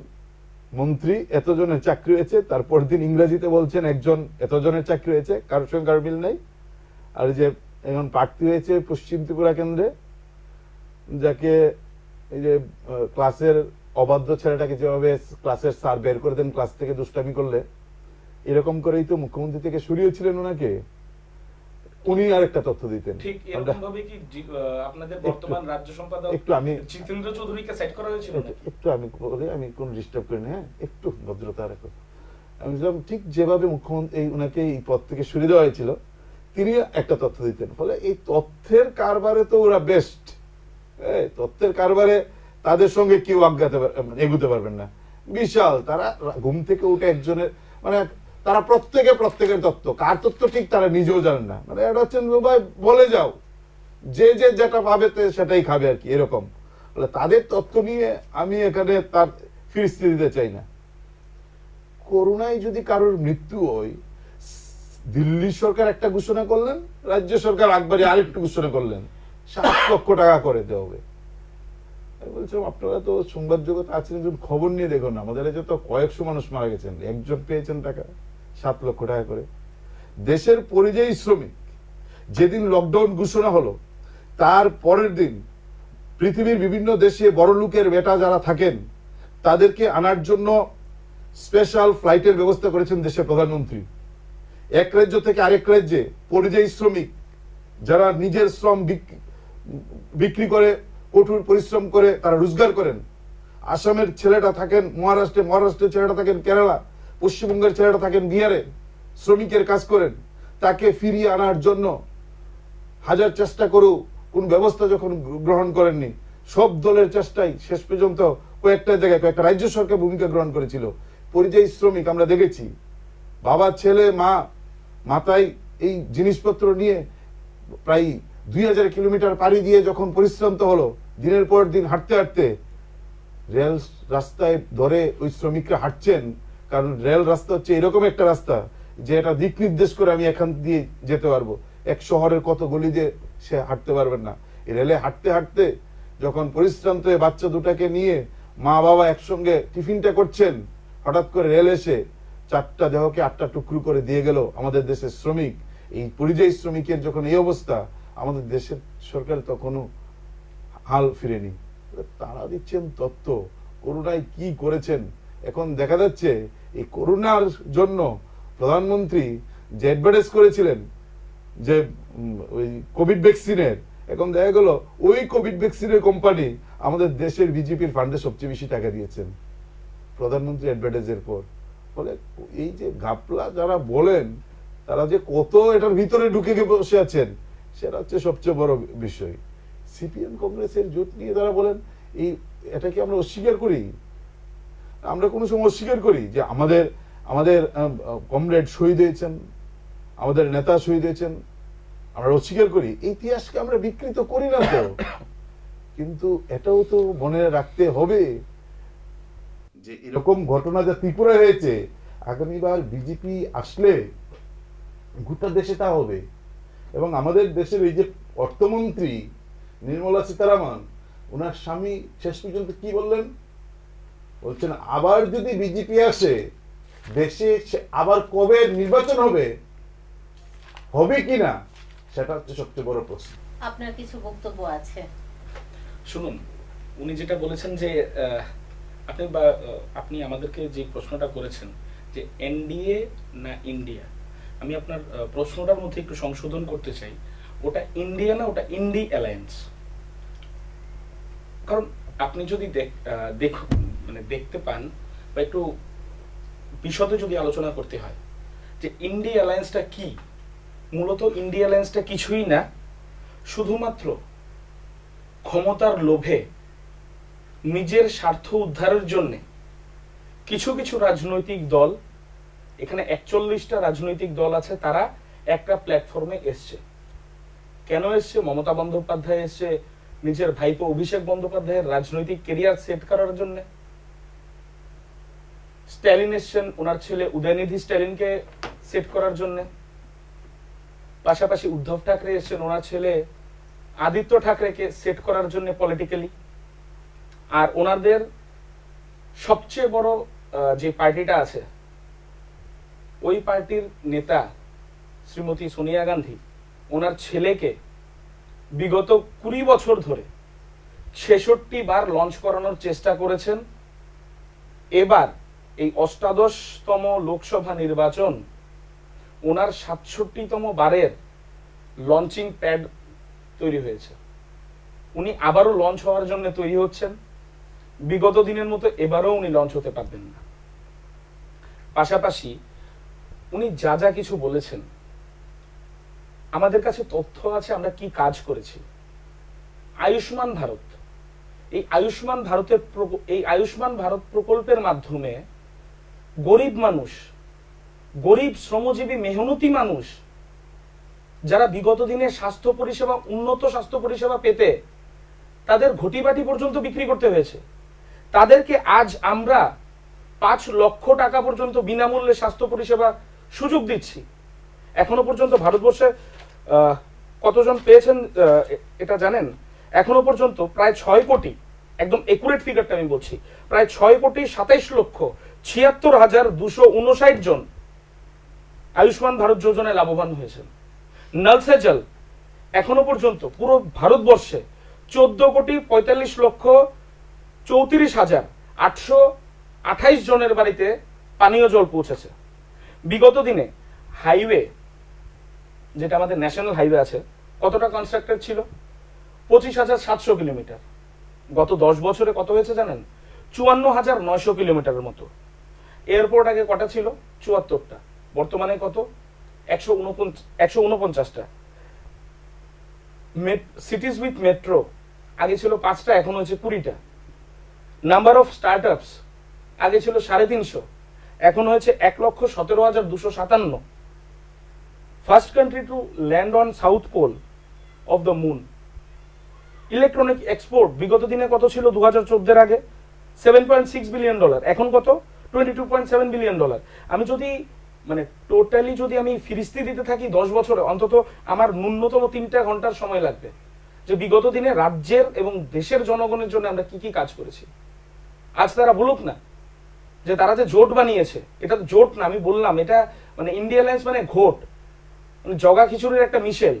মন্ত্রী এতজনের চাকরি হয়েছে, তারপর দিন ইংরেজিতে বলছেন একজন এতজনের চাকরি হয়েছে, কারোর সঙ্গে কারোর মিল নাই। আর যে এখন প্রার্থী হয়েছে পশ্চিম ত্রিপুরা কেন্দ্রে, যাকে এই যে ক্লাসের অবাধ্য ছেলেটাকে যেভাবে ক্লাসের স্যার বের করে দেন ক্লাস থেকে দুষ্টামি করলে, এরকম করেই তো মুখ্যমন্ত্রী থেকে সরিয়েছিলেন ওনাকে। উনি আরেকটা তথ্য দিতেন, ঠিক এরকম ভাবে কি আপনাদের বর্তমান রাজ্য সম্পাদক একটু আমি জিতেন্দ্র চৌধুরীকে সেট করা হয়েছিল নাকি? একটু আমি বলি, আমি কোন ডিস্টার্ব করি না, একটু ভদ্রতা রাখো। আমি বললাম ঠিক যেভাবে মুখ্যমন্ত্রী ওনাকে এই পদ থেকে সরিয়ে দেওয়া হয়েছিল, তিনি একটা তথ্য দিতেন। ফলে এই তথ্যের কারবারে তো ওরা বেস্ট, তথ্যের কারবারে তাদের সঙ্গে কেউ এগুতে পারবেন না। বিশাল, তারা ঘুম থেকে উঠে একজনের, মানে তারা প্রত্যেকের তথ্য, কার তথ্য ঠিক তারা নিজেও জানেন না। মানে এটা হচ্ছে ভাই বলে যাও, যে যেটা পাবে সেটাই খাবে আর কি, এরকম। তাদের তথ্য নিয়ে আমি এখানে তার ফিরিস্তি দিতে চাই না। করোনায় যদি কারোর মৃত্যু হয়, দিল্লি সরকার একটা ঘোষণা করলেন, রাজ্য সরকার একবারে আরেকটু ঘোষণা করলেন, 7 লক্ষ টাকা করে দেওয়া হবে। আমি বলছিলাম আপনারা তো সংবাদ জগতে আছেন, খবর নিয়ে দেখুন, আমাদের কাছে তো কয়েকশো মানুষ মারা গেছেন, একজন পেয়েছেন টাকা 7 লক্ষ টাকা করে। দেশের পরিযায়ী শ্রমিক যেদিন লকডাউন ঘোষণা হলো, তার পরের দিন পৃথিবীর বিভিন্ন দেশে বড় লোকের বেটা যারা থাকেন তাদেরকে আনার জন্য স্পেশাল ফ্লাইটের ব্যবস্থা করেছেন দেশের প্রধানমন্ত্রী। এক রাজ্য থেকে আরেক রাজ্যে পরিযায়ী শ্রমিক যারা নিজের শ্রম বিক্রি করে, কঠোর পরিশ্রম করে তারা রোজগার করেন। আসামের ছেলেটা থাকেন মহারাষ্ট্রে, মহারাষ্ট্রের ছেলেটা থাকেন কেরালা, পশ্চিমবঙ্গের ছেলেটা থাকেন বিহারে, শ্রমিকের কাজ করেন। তাকে ফিরিয়ে আনার জন্য হাজার চেষ্টা করেও কোন ব্যবস্থা যখন গ্রহণ করেননি, সব দলের চেষ্টায় শেষ পর্যন্ত কয়েকটা জায়গায় কয়েকটা রাজ্য সরকার ভূমিকা গ্রহণ করেছিল। পরিযায়ী শ্রমিক আমরা দেখেছি, বাবা ছেলে মা মাথায় এই জিনিসপত্র নিয়ে প্রায় 2000 কিলোমিটার পাড়ি দিয়ে যখন পরিশ্রান্ত হলো, দিনের পর দিন হাঁটতে হাঁটতে রেল রাস্তায় ধরে ওই শ্রমিকরা হাঁটছেন। কারণ রেল রাস্তা হচ্ছে এরকম একটা রাস্তা যে এটা দিক নির্দেশ করে আমি এখান দিয়ে যেতে পারবো, এক শহরের কত গলি দিয়ে সে হাঁটতে পারবেন না। এই রেলে হাঁটতে হাঁটতে যখন পরিশ্রান্ত হয়ে বাচ্চা দুটাকে নিয়ে মা বাবা একসঙ্গে টিফিনটা করছেন, হঠাৎ করে রেল এসে 4টা দেহকে 8টা টুকরো করে দিয়ে গেল আমাদের দেশের শ্রমিক। এই পরিযায়ী শ্রমিকের যখন এই অবস্থা, আমাদের দেশের সরকার তখনও হাল ফিরেনি। তারা দিচ্ছেন তথ্য করোনায় কি করেছেন। এখন দেখা যাচ্ছে এই করোনার জন্য প্রধানমন্ত্রী যে অ্যাডভার্টাইজ করেছিলেন যে ওই কোভিড ভ্যাকসিনের, এখন দেখা গেল ওই কোভিড ভ্যাকসিনের কোম্পানি আমাদের দেশের বিজেপির ফান্ডে সবচেয়ে বেশি টাকা দিয়েছেন প্রধানমন্ত্রী অ্যাডভার্টাইজের পর। ফলে এই যে ঘাপলা যারা বলেন, তারা যে কত এটার ভিতরে ঢুকে বসে আছেন, সেটা হচ্ছে সবচেয়ে বড় বিষয়। সিপিএম কংগ্রেসের জোট নিয়ে তারা বলেন এই এটাকে আমরা অস্বীকার করি। আমরা কোনো সময় অস্বীকার করি যে আমাদের কমরেড শহীদ হয়েছেন, আমাদের নেতা শহীদ হয়েছেন, আমরা অস্বীকার করি। ইতিহাসকে আমরা বিকৃত করি না তো, কিন্তু এটাও তো মনে রাখতে হবে যে এরকম ঘটনা যা ত্রিপুরা হয়েছে, আগামীবার বিজেপি আসলে গোটা দেশে তা হবে। এবং আমাদের দেশের এই যে অর্থমন্ত্রী নির্মলা সীতারামন, ওনার স্বামী শেষ পর্যন্ত কি বললেন, বলছেন আবার যদি বিজেপি আসে দেশে আবার কবে নির্বাচন হবে কিনা, সেটা হচ্ছে সবচেয়ে বড় প্রশ্ন। আপনার কিছু বক্তব্য আছে? শুনুন, উনি যেটা বলেছেন যে আপনি আমাদেরকে যে প্রশ্নটা করেছেন যে এনডিএ না ইন্ডিয়া, আমি আপনার প্রশ্নটার মধ্যে একটু সংশোধন করতে চাই। ওটা ইন্ডিয়া না, ওটা ইন্ডি অ্যালায়েন্স। কারণ আপনি যদি দেখতে পান বা একটু বিশদে যদি আলোচনা করতে হয় যে ইন্ডি অ্যালায়েন্সটা কি, মূলত ইন্ডিয়া অ্যালায়েন্সটা কিছুই না, শুধুমাত্র ক্ষমতার লোভে নিজের স্বার্থ উদ্ধারের জন্য কিছু কিছু রাজনৈতিক দল, এখানে 41টা রাজনৈতিক দল আছে, তারা একটা প্ল্যাটফর্মে এসছে। কেন এসছে? মমতা বন্দ্যোপাধ্যায় এসছে নিজের ভাইপো অভিষেক বন্দ্যোপাধ্যায়ের রাজনৈতিক কেরিয়ার সেট করার জন্য, স্ট্যালিন এসছেন ওনার ছেলে উদয়নিধি স্ট্যালিনকে সেট করার জন্য, পাশাপাশি উদ্ধব ঠাকরে এসছেন ওনার ছেলে আদিত্য ঠাকরেকে সেট করার জন্য পলিটিক্যালি। আর ওনাদের সবচেয়ে বড় যে পার্টিটা আছে, ওই পার্টির নেতা শ্রীমতী সোনিয়া গান্ধী ওনার ছেলেকে বিগত 20 বছর ধরে 66 বার লঞ্চ করানোর চেষ্টা করেছেন। এবার এই 88তম লোকসভা নির্বাচন ওনার 67তম বারের লঞ্চিং প্যাড তৈরি হয়েছে। উনি আবারও লঞ্চ হওয়ার জন্য তৈরি হচ্ছেন। বিগত দিনের মতো এবারও উনি লঞ্চ হতে পারবেন না। পাশাপাশি উনি যা যা কিছু বলেছেন, আমাদের কাছে তথ্য আছে আমরা কি কাজ করেছি। আয়ুষ্মান ভারত, এই আয়ুষ্মান ভারত প্রকল্পের মাধ্যমে গরিব মানুষ, গরিব শ্রমজীবী মেহনতি মানুষ যারা বিগত দিনে স্বাস্থ্য পরিষেবা, উন্নত স্বাস্থ্য পরিষেবা পেতে তাদের ঘটিবাটি পর্যন্ত বিক্রি করতে হয়েছে, তাদেরকে আজ আমরা 5 লক্ষ টাকা পর্যন্ত বিনামূল্যে স্বাস্থ্য পরিষেবা সুযোগ দিচ্ছি। এখনো পর্যন্ত ভারতবর্ষে কতজন পেয়েছেন এটা জানেন? এখনো পর্যন্ত প্রায় 6 কোটি, একদম একুরেট ফিগারটা আমি বলছি, প্রায় 6,27,76,259 জন আয়ুষ্মান ভারত যোজনায় লাভবান হয়েছেন। নল সে জল এখনো পর্যন্ত পুরো ভারতবর্ষে 14,34,34,828 জনের বাড়িতে পানীয় জল পৌঁছেছে। বিগত দিনে হাইওয়ে, যেটা আমাদের ন্যাশনাল হাইওয়ে আছে, কতটা কনস্ট্রাক্টেড ছিল? 25,700 কিলোমিটার। গত 10 বছরে কত হয়েছে জানেন? 54,900 কিলোমিটারের মতো। এয়ারপোর্ট আগে কটা ছিল? 74টা। বর্তমানে কত? 149টা। সিটিজ উইথ মেট্রো আগে ছিল 5টা, এখন হয়েছে 20টা। নাম্বার অফ স্টার্টআপস আগে ছিল 350, এখন হয়েছে 1,17,257। First country to land on south pole of the moon. Electronic export বিগত দিনে কত ছিল? 2014 আগে $7.6 বিলিয়ন, এখন কত? $22.7 বিলিয়ন। আমি যদি মানে টোটালি যদি আমি ফিরিস্তি দিতে থাকি 10 বছরে, অন্তত আমার ন্যূনতম 3টা ঘন্টার সময় লাগবে যে বিগত দিনে রাজ্যের এবং দেশের জনগণের জন্য আমরা কি কি কাজ করেছি। আজ তারা বলুক না যে তারা যে জোট বানিয়েছে, এটা তো জোট না, আমি বললাম এটা মানে ইন্ডিয়া অ্যালায়েন্স মানে ঘোট, মানে জগা খিচুড়ির একটা মিশেল।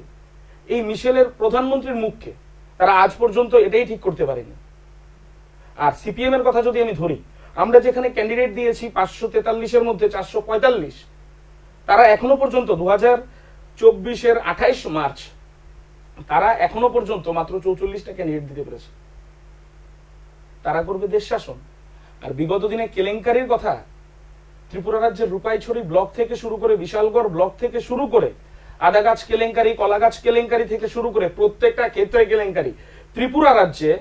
এই মিশেলের প্রধানমন্ত্রীর মুখকে তারা আজ পর্যন্ত এটাই ঠিক করতে পারেনি। আর সিপিএম এর কথা যদি আমি ধরি, আমরা যেখানে ক্যান্ডিডেট দিয়েছি 543-এর মধ্যে 445, তারা এখনো পর্যন্ত 2024-এর 28 মার্চ তারা এখনো পর্যন্ত মাত্র 44টা ক্যান্ডিডেট দিতে পেরেছে। তারা করবে দেশ শাসন। আর বিগত দিনে কেলেঙ্কারির কথা, ত্রিপুরা রাজ্যের রূপাইছড়ি ব্লক থেকে শুরু করে, বিশালগড় ব্লক থেকে শুরু করে, আদাগাছ কেলেঙ্কারি, কলাগাছ কেলেঙ্কারি থেকে শুরু করে প্রত্যেকটা ক্ষেত্রে কেলেঙ্কারি। ত্রিপুরা রাজ্যে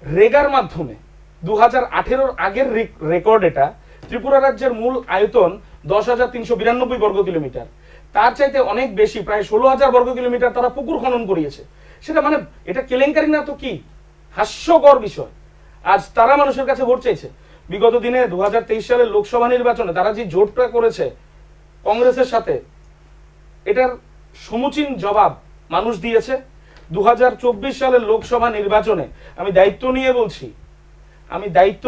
রেগার মাধ্যমে 2018-র আগের রেকর্ড, এটা ত্রিপুরা রাজ্যের মূল আয়তন 10,392 বর্গ কিলোমিটার, তার চাইতে অনেক বেশি, প্রায় 16,000 বর্গ কিলোমিটার তারা পুকুর খনন করিয়েছে। সেটা মানে এটা কেলেঙ্কারি না তো কি? হাস্যকর বিষয়। আজ তারা মানুষের কাছে ভোট চাইছে। বিগত দিনে 2023 সালের লোকসভা নির্বাচনে তারা যে জোটটা করেছে কংগ্রেসের সাথে, এটার সমুচীন জবাব মানুষ দিয়েছে। 2024 সালের লোকসভা নির্বাচনে আমি দায়িত্ব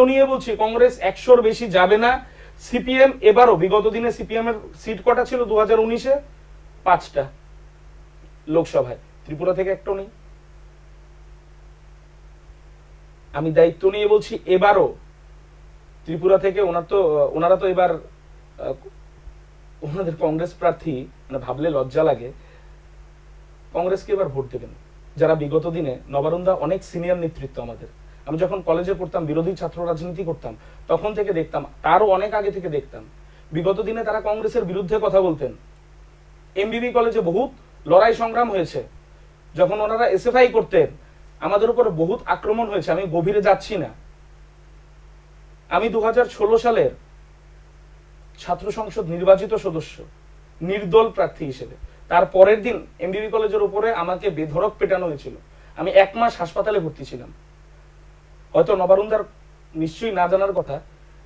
নিয়ে বলছি কংগ্রেস 100-র বেশি যাবে না। সিপিএম এবারও, বিগত দিনে সিপিএম এর সিট কটা ছিল 2019-এ? 5টা লোকসভায়, ত্রিপুরা থেকে একটাও নেই। আমি দায়িত্ব নিয়ে বলছি এবারও ত্রিপুরা থেকে ওনারা তো এবার ওনাদের কংগ্রেস প্রার্থী, মানে ভাবলে লজ্জা লাগে, কংগ্রেসকে এবার ভোট দেবেন যারা বিগত দিনে, নবারুণদা অনেক সিনিয়র নেতৃত্ব আমাদের, আমি যখন কলেজে পড়তাম, বিরোধী ছাত্র রাজনীতি করতাম, তখন থেকে দেখতাম, তারও অনেক আগে থেকে দেখতাম, বিগত দিনে তারা কংগ্রেসের বিরুদ্ধে কথা বলতেন। এমবিবি কলেজে বহুত লড়াই সংগ্রাম হয়েছে, যখন ওনারা এসএফআই করতেন আমাদের উপর বহুত আক্রমণ হয়েছে, আমি গভীরে যাচ্ছি না। আমি 2016 সালের ছাত্র সংসদ নির্বাচিত সদস্য, নির্দল প্রার্থী হিসেবে, তার পরের দিন এমবিবি কলেজের উপরে আমাকে বেধড়ক পেটানো হয়েছিল। আমি 1 মাস হাসপাতালে ভর্তি ছিলাম। হয়তো নবারুন্দার নিশ্চয়ই না জানার কথা,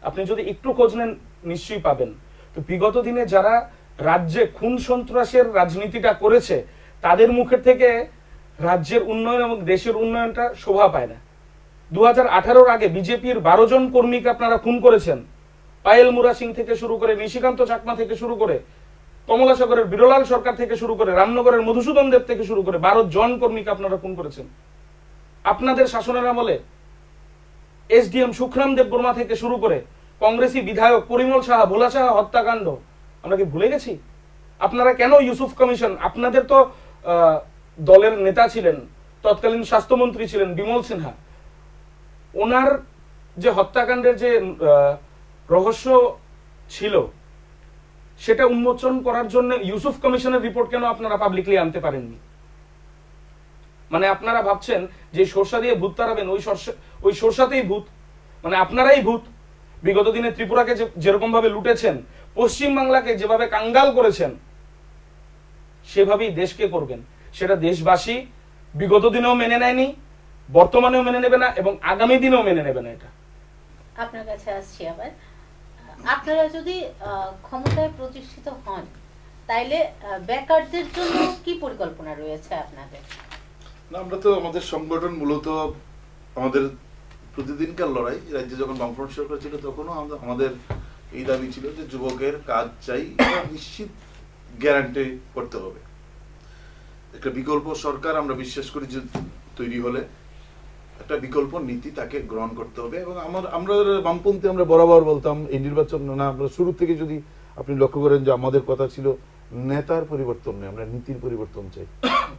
আপনি যদি একটু খোঁজ নেন নিশ্চয়ই পাবেন। তো বিগত দিনে যারা রাজ্যে খুন সন্ত্রাসের রাজনীতিটা করেছে তাদের মুখের থেকে রাজ্যের উন্নয়ন এবং দেশের উন্নয়নটা শোভা পায় না। 2018-র আগে বিজেপির 12 জন কর্মীকে আপনারা খুন করেছেন, পায়েল মুরা সিং থেকে শুরু করে, নিশিকান্ত চাকমা থেকে শুরু করে, কমলাসাগরের বিরলাল সরকার থেকে শুরু করে, রামনগরের মধুসূদন দেব থেকে শুরু করে 12 জন কর্মীকে আপনারা খুন করেছেন। আপনাদের শাসনের আমলে এসডিএম সুখরাম দেব বর্মা থেকে শুরু করে কংগ্রেসী বিধায়ক পরিমল সাহা, ভোলা সাহা হত্যাকাণ্ড আমরা কি ভুলে গেছি? আপনারা কেন ইউসুফ কমিশন, আপনাদের তো দলের নেতা ছিলেন, তৎকালীন স্বাস্থ্যমন্ত্রী ছিলেন বিমল সিনহা, ওনার যে হত্যাকাণ্ডের যে রহস্য ছিল সেটা উন্মোচন করার জন্য ইউসুফ কমিশনের রিপোর্ট কেন আপনারা পাবলিকলি আনতে পারেননি? মানে আপনারা ভাবছেন যে সরষা দিয়ে ভূত তাড়াবেন, ওই সরষাতেই ভূত, মানে আপনারাই ভূত। বিগত দিনে ত্রিপুরাকে যেরকম ভাবে লুটেছেন, পশ্চিম বাংলাকে যেভাবে কাঙ্গাল করেছেন, সেভাবেই দেশকে করবেন। সেটা দেশবাসী বিগত দিনেও মেনে নেয়নি, বর্তমানেও মেনে নেবে না এবং আগামী দিনেও মেনে নেবে না। এটা আপনার কাছে আসছি আবার, আপনারা যদি ক্ষমতায় প্রতিষ্ঠিত হন তাইলে বেকারদের জন্য কি পরিকল্পনা রয়েছে আপনাদের? না, আমরা তো আমাদের সংগঠন মূলত আমাদের প্রতিদিনকার লড়াই। রাজ্যে যখন বামফ্রন্ট সরকার ছিল তখনও আমাদের এই দাবি ছিল যে যুবকের কাজ চাই, নিশ্চিত গ্যারান্টি করতে হবে। একটা বিকল্প সরকার আমরা বিশ্বাস করি যে তৈরি হলে একটা বিকল্প নীতি তাকে গ্রহণ করতে হবে। এবং আমরা বামপন্থী আমরা বরাবর বলতাম এই নির্বাচন না, আমরা শুরু থেকে যদি আপনি লক্ষ্য করেন যে আমাদের কথা ছিল নেতার পরিবর্তন নয়, আমরা নীতির পরিবর্তন চাই।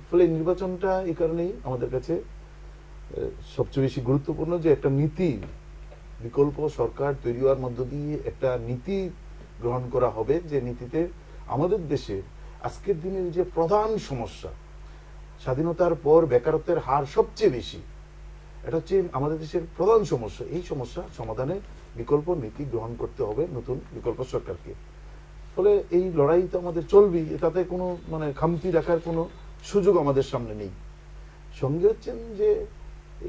ফলে এই নির্বাচনটা এই কারণেই আমাদের কাছে সবচেয়ে বেশি গুরুত্বপূর্ণ যে একটা নীতি, বিকল্প সরকার তৈরি হওয়ার মধ্য দিয়ে একটা নীতি গ্রহণ করা হবে, যে নীতিতে আমাদের দেশে আজকের দিনের যে প্রধান সমস্যা, স্বাধীনতার পর বেকারত্বের হার সবচেয়ে বেশি, এটা হচ্ছে আমাদের দেশের প্রধান সমস্যা। এই সমস্যা সমাধানে বিকল্প নীতি গ্রহণ করতে হবে নতুন বিকল্প সরকারকে। ফলে এই লড়াই তো আমাদের চলবেই, তাতে কোনো মানে খামতি রাখার কোনো সুযোগ আমাদের সামনে নেই। সঙ্গে হচ্ছেন যে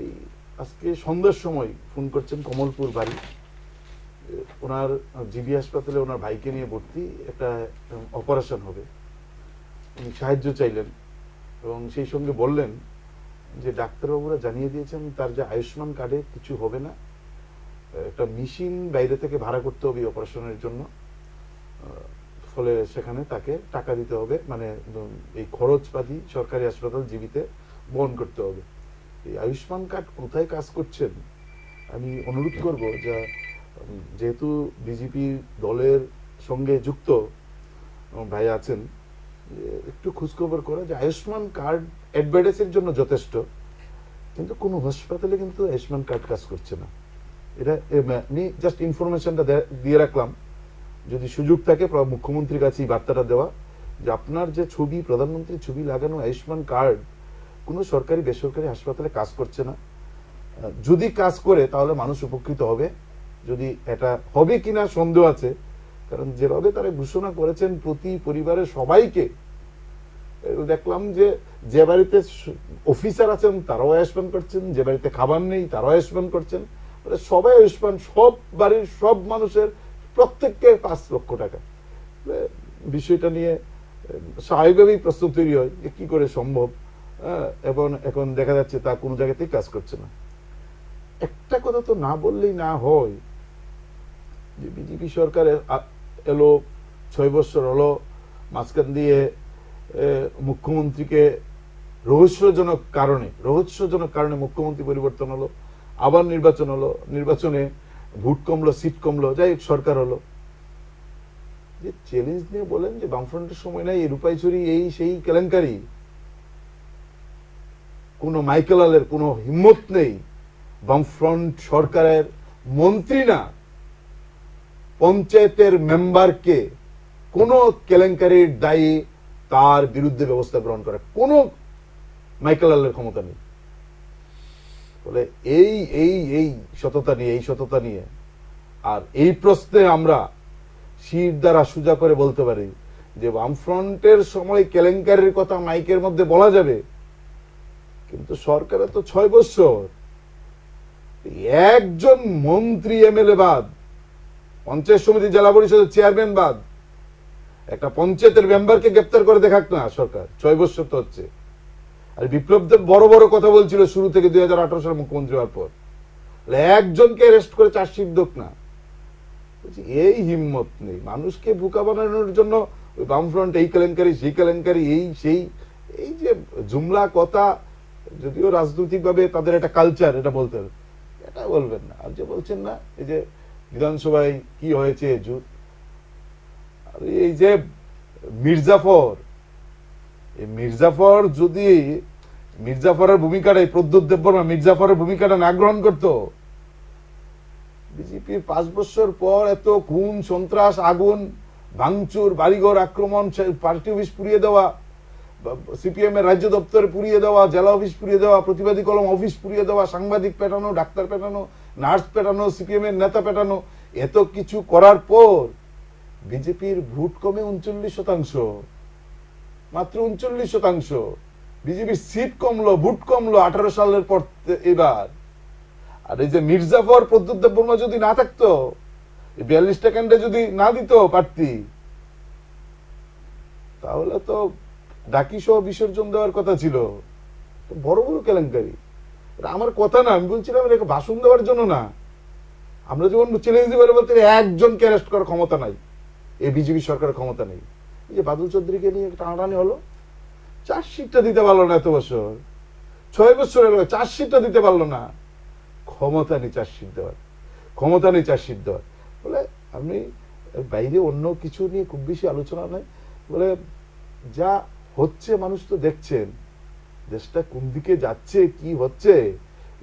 এই আজকে সন্ধ্যার সময় ফোন করছেন কমলপুর বাড়ি, ওনার জিবি হাসপাতালে ওনার ভাইকে নিয়ে ভর্তি, একটা অপারেশন হবে, উনি সাহায্য চাইলেন এবং সেই সঙ্গে বললেন যে ডাক্তারবাবুরা জানিয়ে দিয়েছেন তার যে আয়ুষ্মান কার্ডে কিছু হবে না, একটা মেশিন বাইরে থেকে ভাড়া করতে হবে অপারেশনের জন্য, ফলে সেখানে তাকে টাকা দিতে হবে, মানে এই খরচপাতি সরকারি হাসপাতাল জীবিতে বহন করতে হবে। এই আয়ুষ্মান কার্ড কোথায় কাজ করছেন আমি অনুরোধ করব যে যেহেতু বিজেপি দলের সঙ্গে যুক্ত ভাই আছেন, একটু খোঁজখবর করে যে আয়ুষ্মান কার্ড অ্যাডভার্টাইজের জন্য যথেষ্ট, কিন্তু কোনো হাসপাতালে কিন্তু আয়ুষ্মান কার্ড কাজ করছে না। এটা আমি জাস্ট ইনফরমেশনটা দিয়ে রাখলাম, যদি সুযোগ থাকে মুখ্যমন্ত্রীর কাছে এই বার্তাটা দেওয়া যে আপনার যে ছবি, প্রধানমন্ত্রীর ছবি লাগানো আয়ুষ্মান কার্ড কোনো সরকারি বেসরকারি হাসপাতালে কাজ করছে না। যদি কাজ করে তাহলে মানুষ উপকৃত হবে, যদি এটা হবে কিনা সন্দেহ আছে, কারণ যেভাবে তারা ঘোষণা করেছেন প্রতি পরিবারের সবাইকে, দেখলাম যে বাড়িতে অফিসার আছেন তারাও আয়ুষ্মান করছেন, যে বাড়িতে খাবার নেই তারাও আয়ুষ্মান করছেন, সবাই আয়ুষ্মান, সব বাড়ির সব মানুষের প্রত্যেককে 5 লক্ষ টাকা। বিষয়টা নিয়ে স্বাভাবিকভাবেই প্রশ্ন তৈরি হয় যে কি করে সম্ভব, এবং এখন দেখা যাচ্ছে তা কোনো জায়গাতেই কাজ করছে না। একটা কথা তো না বললেই না হয় যে বিজেপি সরকার এলো, 6 বছর হলো, মাঝখান দিয়ে মুখ্যমন্ত্রীকে রহস্যজনক কারণে মুখ্যমন্ত্রী পরিবর্তন হলো, আবার নির্বাচন হলো, নির্বাচনে ভোট কমলো, সিট কমলো, যাই সরকার হলো। যে চ্যালেঞ্জ নিয়ে বলেন যে বামফ্রন্টের সময় নাই, রূপাইছড়ি এই সেই কেলেঙ্কারি, কোনো মাইকেল আলের কোনো হিম্মত নেই, বামফ্রন্ট সরকারের মন্ত্রী না পঞ্চায়েতের মেম্বারকে কোনো কেলেঙ্কারির দায়ী তার বিরুদ্ধে ব্যবস্থা গ্রহণ করা কোনো মাইকেল আল্লের ক্ষমতা নেই। বলে এই এই এই সততা নিয়ে আর এই প্রশ্নে আমরা শির দ্বারা সোজা করে বলতে পারি যে বামফ্রন্টের সময় কেলেঙ্কারির কথা মাইকের মধ্যে বলা যাবে, কিন্তু সরকারে তো 6 বছর একজন মন্ত্রী এমএলএ বাদ, পঞ্চায়েত সমিতি জেলা পরিষদের চেয়ারম্যান বাদ, একটা পঞ্চায়েতের মেম্বারকে গ্রেপ্তার করে দেখাক না সরকার। 6 বছর তো হচ্ছে। আর বিপ্লব দেব বড় বড় কথা বলছিল শুরু থেকে 2018 সালে মুখ্যমন্ত্রী হওয়ার পর, একজনকে অ্যারেস্ট করে চার্জশিট দোক না। এই হিম্মত নেই। মানুষকে বোকা বানানোর জন্য ওই বামফ্রন্ট এই কেলেঙ্কারি সেই কেলেঙ্কারি এই সেই এই যে জুমলা কথা, যদিও রাজনৈতিক ভাবে তাদের একটা কালচার, এটা বলতে হবে, এটা বলবেন না। আর যে বলছেন না এই যে বিধানসভায় কি হয়েছে জুট, আর এই যে মির্জাফর, এই মির্জাফর যদি মির্জাফরের ভূমিকাটা, প্রদ্যুৎ দেববর্মা মির্জাফরের ভূমিকাটা না গ্রহণ করতো, বিজেপির 5 বছর পর এত খুন সন্ত্রাস, আগুন ভাঙচুর, বাড়িঘর আক্রমণ, পার্টি অফিস পুড়িয়ে দেওয়া, সিপিএম এর রাজ্য দপ্তর পুড়িয়ে দেওয়া, জেলা অফিস পুড়িয়ে দেওয়া, প্রতিবাদী কলম অফিস পুড়িয়ে দেওয়া, সাংবাদিক পেটানো, ডাক্তার পেটানো, নার্স পেটানো, সিপিএম এর নেতা পেটানো, এত কিছু করার পর বিজেপির ভোট কমে 39%, মাত্র 39%। বিজেপির সিট কমলো, ভোট কমলো 18 সালের পর এবার। আর এই যে মির্জাফর, প্রদ্যুৎ দেববর্মা যদি না থাকতো, 42টা কেন্দ্রে যদি না দিত প্রার্থী, তাহলে তো ডাকি সহ বিসর্জন দেওয়ার কথা ছিল। বড় বড় কেলেঙ্কারি। আমার কথা না, আমি বলছিলাম এটাকে ভাষণ দেওয়ার জন্য না। আমরা যখন চ্যালেঞ্জ দিতে বলতে একজনকে অ্যারেস্ট করার ক্ষমতা নাই, এই বিজেপি সরকারের ক্ষমতা নেই। এই যে বাদল চৌধুরীকে নিয়ে টানাটানি হলো, চার্জশিটটা দিতে পারলো না, এত বছর 6 বছর হলো চার্জশিটটা দিতে পারলো না। ক্ষমতা নেই চার্জশিট দেওয়ার, ক্ষমতা নেই চার্জশিট দেওয়ার। বলে আমি বাইরে অন্য কিছু নিয়ে খুব বেশি আলোচনা নাই, বলে যা হচ্ছে মানুষ তো দেখছেন, দেশটা কোন দিকে যাচ্ছে, কি হচ্ছে,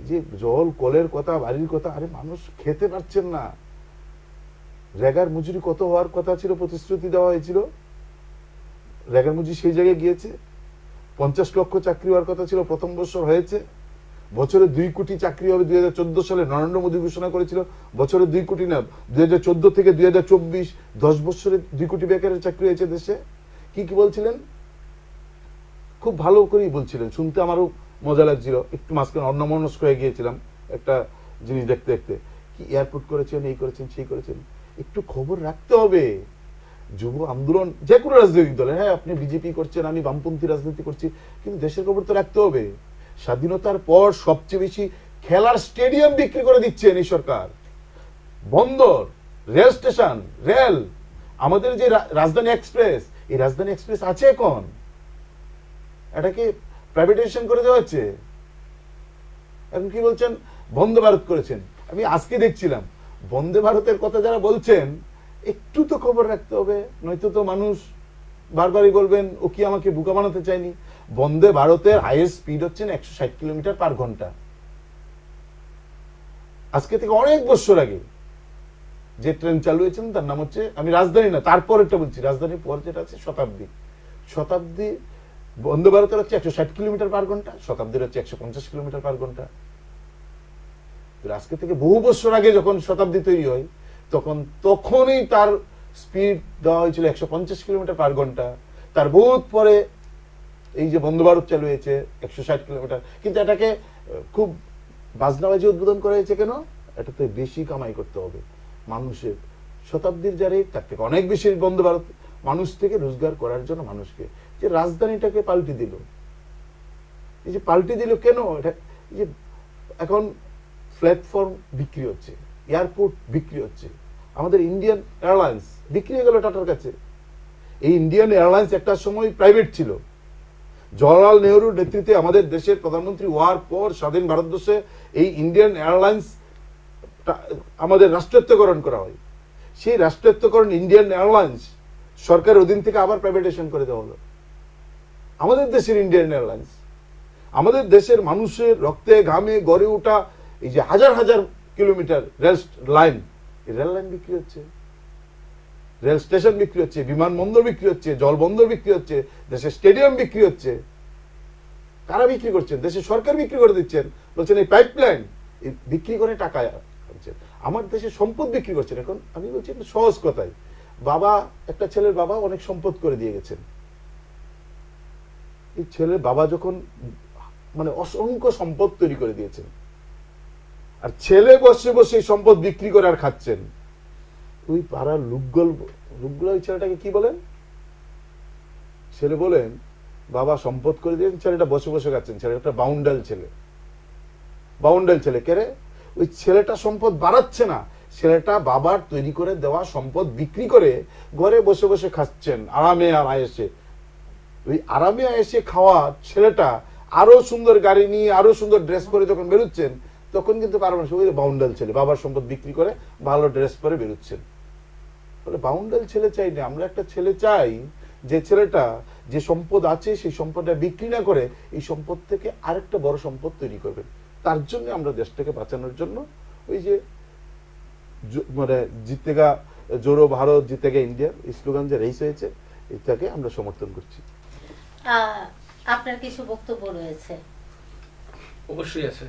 যে জল কলের কথা, বাড়ির কথা, আরে মানুষ খেতে পারছেন না। রেগার মজুরি কত হওয়ার কথা ছিল, প্রতিশ্রুতি দেওয়া হয়েছিল, রেগার মজুরি সেই জায়গায় গিয়েছে। 50 লক্ষ চাকরি হওয়ার কথা ছিল, প্রথম বছর হয়েছে। বছরে 2 কোটি চাকরি হবে 2014 সালে নরেন্দ্র মোদী ঘোষণা করেছিল, বছরে 2 কোটি না, 2014 থেকে 2024 10 বছরে 2 কোটি বেকারের চাকরি হয়েছে দেশে। কি কি বলছিলেন, খুব ভালো করেই বলছিলেন, শুনতে আমারও মজা লাগছিল। একটু মাঝখানে অন্যমনস্ক হয়ে গিয়েছিলাম একটা জিনিস দেখতে দেখতে, কি এয়ারপোর্ট করেছেন, এই করেছেন, সেই করেছেন। একটু খবর রাখতে হবে। যুব আন্দোলন যে কোনো রাজনৈতিক দলে, হ্যাঁ আপনি বিজেপি করছেন, আমি বামপন্থী রাজনীতি করছি, কিন্তু দেশের খবর তো রাখতে হবে। স্বাধীনতার পর সবচেয়ে বেশি খেলার স্টেডিয়াম বিক্রি করে দিচ্ছেন এই সরকার, বন্দর, রেল স্টেশন, রেল, আমাদের যে রাজধানী এক্সপ্রেস, এই রাজধানী এক্সপ্রেস আছে এখন, এটাকে প্রাইভেটাইজেশন করে দেওয়া হচ্ছে। এখন কি বলছেন, বন্দে ভারত করেছেন। আমি আজকে দেখছিলাম বন্দে ভারতের কথা যারা বলছেন, একটু তো খবর রাখতে হবে, নয়তো তো মানুষ বারবারই বলবেন ও কি আমাকে বোকা বানাতে চায়নি। বন্দে ভারতের হাইয়েস্ট স্পিড হচ্ছেন 160 কিলোমিটার পার ঘন্টা। আজকে থেকে অনেক বছর আগে যে ট্রেন চালু হয়েছেন তার নাম হচ্ছে, আমি রাজধানী না তারপর একটা বলছি, রাজধানীর পর যেটা আছে শতাব্দী। শতাব্দী বন্দে ভারতের হচ্ছে 160 কিলোমিটার পার ঘন্টা, শতাব্দীর হচ্ছে 150 কিলোমিটার পার ঘন্টা। আজকে থেকে বহু বছর আগে যখন শতাব্দী তৈরি হয়, তখনই তার স্পিড দেওয়া হয়েছিল 150 কিলোমিটার পার ঘন্টা। তার বহুত পরে এই যে বন্দে ভারত চালু হয়েছে 160 কিলোমিটার। কিন্তু এটাকে খুব বাজনাবাজি উদ্বোধন করা হয়েছে কেন, এটাতে বেশি কামাই করতে হবে মানুষের। শতাব্দীর যা রেট তার থেকে অনেক বেশি বন্দে ভারত, মানুষ থেকে রোজগার করার জন্য মানুষকে। যে রাজধানীটাকে পাল্টে দিল, এই যে পাল্টে দিল কেন, এটা এই যে এখন প্ল্যাটফর্ম বিক্রি হচ্ছে, এয়ারপোর্ট বিক্রি হচ্ছে, আমাদের ইন্ডিয়ান এয়ারলাইন্স বিক্রি হয়ে গেল টাটার কাছে। এই ইন্ডিয়ান এয়ারলাইন্স একটা সময় প্রাইভেট ছিল, জওয়াহরলাল নেহরুর নেতৃত্বে আমাদের দেশের প্রধানমন্ত্রী হওয়ার পর স্বাধীন ভারতবর্ষে এই ইন্ডিয়ান এয়ারলাইন্স আমাদের রাষ্ট্রায়ত্তকরণ করা হয়। সেই রাষ্ট্রায়ত্তকরণ ইন্ডিয়ান এয়ারলাইন্স সরকারের অধীন থেকে আবার প্রাইভেটাইজেশন করে দেওয়া হলো। আমাদের দেশের ইন্ডিয়ান এয়ারলাইন্স, আমাদের দেশের মানুষের রক্তে ঘামে গড়ে ওঠা এই যে হাজার হাজার কিলোমিটার রেল লাইন, এই রেল লাইন বিক্রি হচ্ছে। রেল স্টেশন বিক্রি হচ্ছে, বিমানবন্দর বিক্রি হচ্ছে, জলবন্দর বিক্রি হচ্ছে, দেশের স্টেডিয়াম বিক্রি হচ্ছে। কারা বিক্রি করছেন? দেশের সরকার বিক্রি করে দিচ্ছেন, বলছেন এই পাইপলাইন বিক্রি করে টাকা আনছেন। আমার দেশের সম্পদ বিক্রি করছেন। এখন আমি বলছি একটা সহজ কথায়, বাবা, একটা ছেলের বাবা অনেক সম্পদ করে দিয়ে গেছেন। এই ছেলের বাবা যখন মানে অসংখ্য সম্পদ তৈরি করে দিয়েছেন, আর ছেলে বসে বসে সম্পদ বিক্রি করে আর খাচ্ছেন, ওই পাড়ার লোকগুলো ওই ছেলেটাকে কি বলেন? ছেলে বলেন বাবা সম্পদ করে দিয়েছেন, ছেলেটা বসে বসে খাচ্ছেন, ছেলেটা বাউন্ডাল ছেলে। বাউন্ডাল ছেলে কেরে? ওই ছেলেটা সম্পদ বাড়াচ্ছে না, ছেলেটা বাবার তৈরি করে দেওয়া সম্পদ বিক্রি করে ঘরে বসে বসে খাচ্ছেন আরামে আর আয়েসে। ওই আরামে আয়েসে খাওয়া ছেলেটা আরো সুন্দর গাড়ি নিয়ে আরো সুন্দর ড্রেস পরে যখন বেরোচ্ছেন, তখন কিন্তু পারবেন ওই বাউন্ডাল ছেলে বাবার সম্পদ বিক্রি করে ভালো ড্রেস পরে বেরোচ্ছেন। বলে বাউন্ডাল ছেলে চাই না, আমরা একটা ছেলে চাই যে ছেলেটা যে সম্পদ আছে সেই সম্পদটা বিক্রি না করে এই সম্পদ থেকে আরেকটা বড় সম্পদ তৈরি করবে। তার জন্য আমরা দেশটাকে বাঁচানোর জন্য ওই যে মানে জিতেগা জোড়ো ভারত জিতেগা ইন্ডিয়া এই স্লোগান যে রেস হয়েছে, এটাকে আমরা সমর্থন করছি। আপনার কিছু বক্তব্য রয়েছে? অবশ্যই আছে।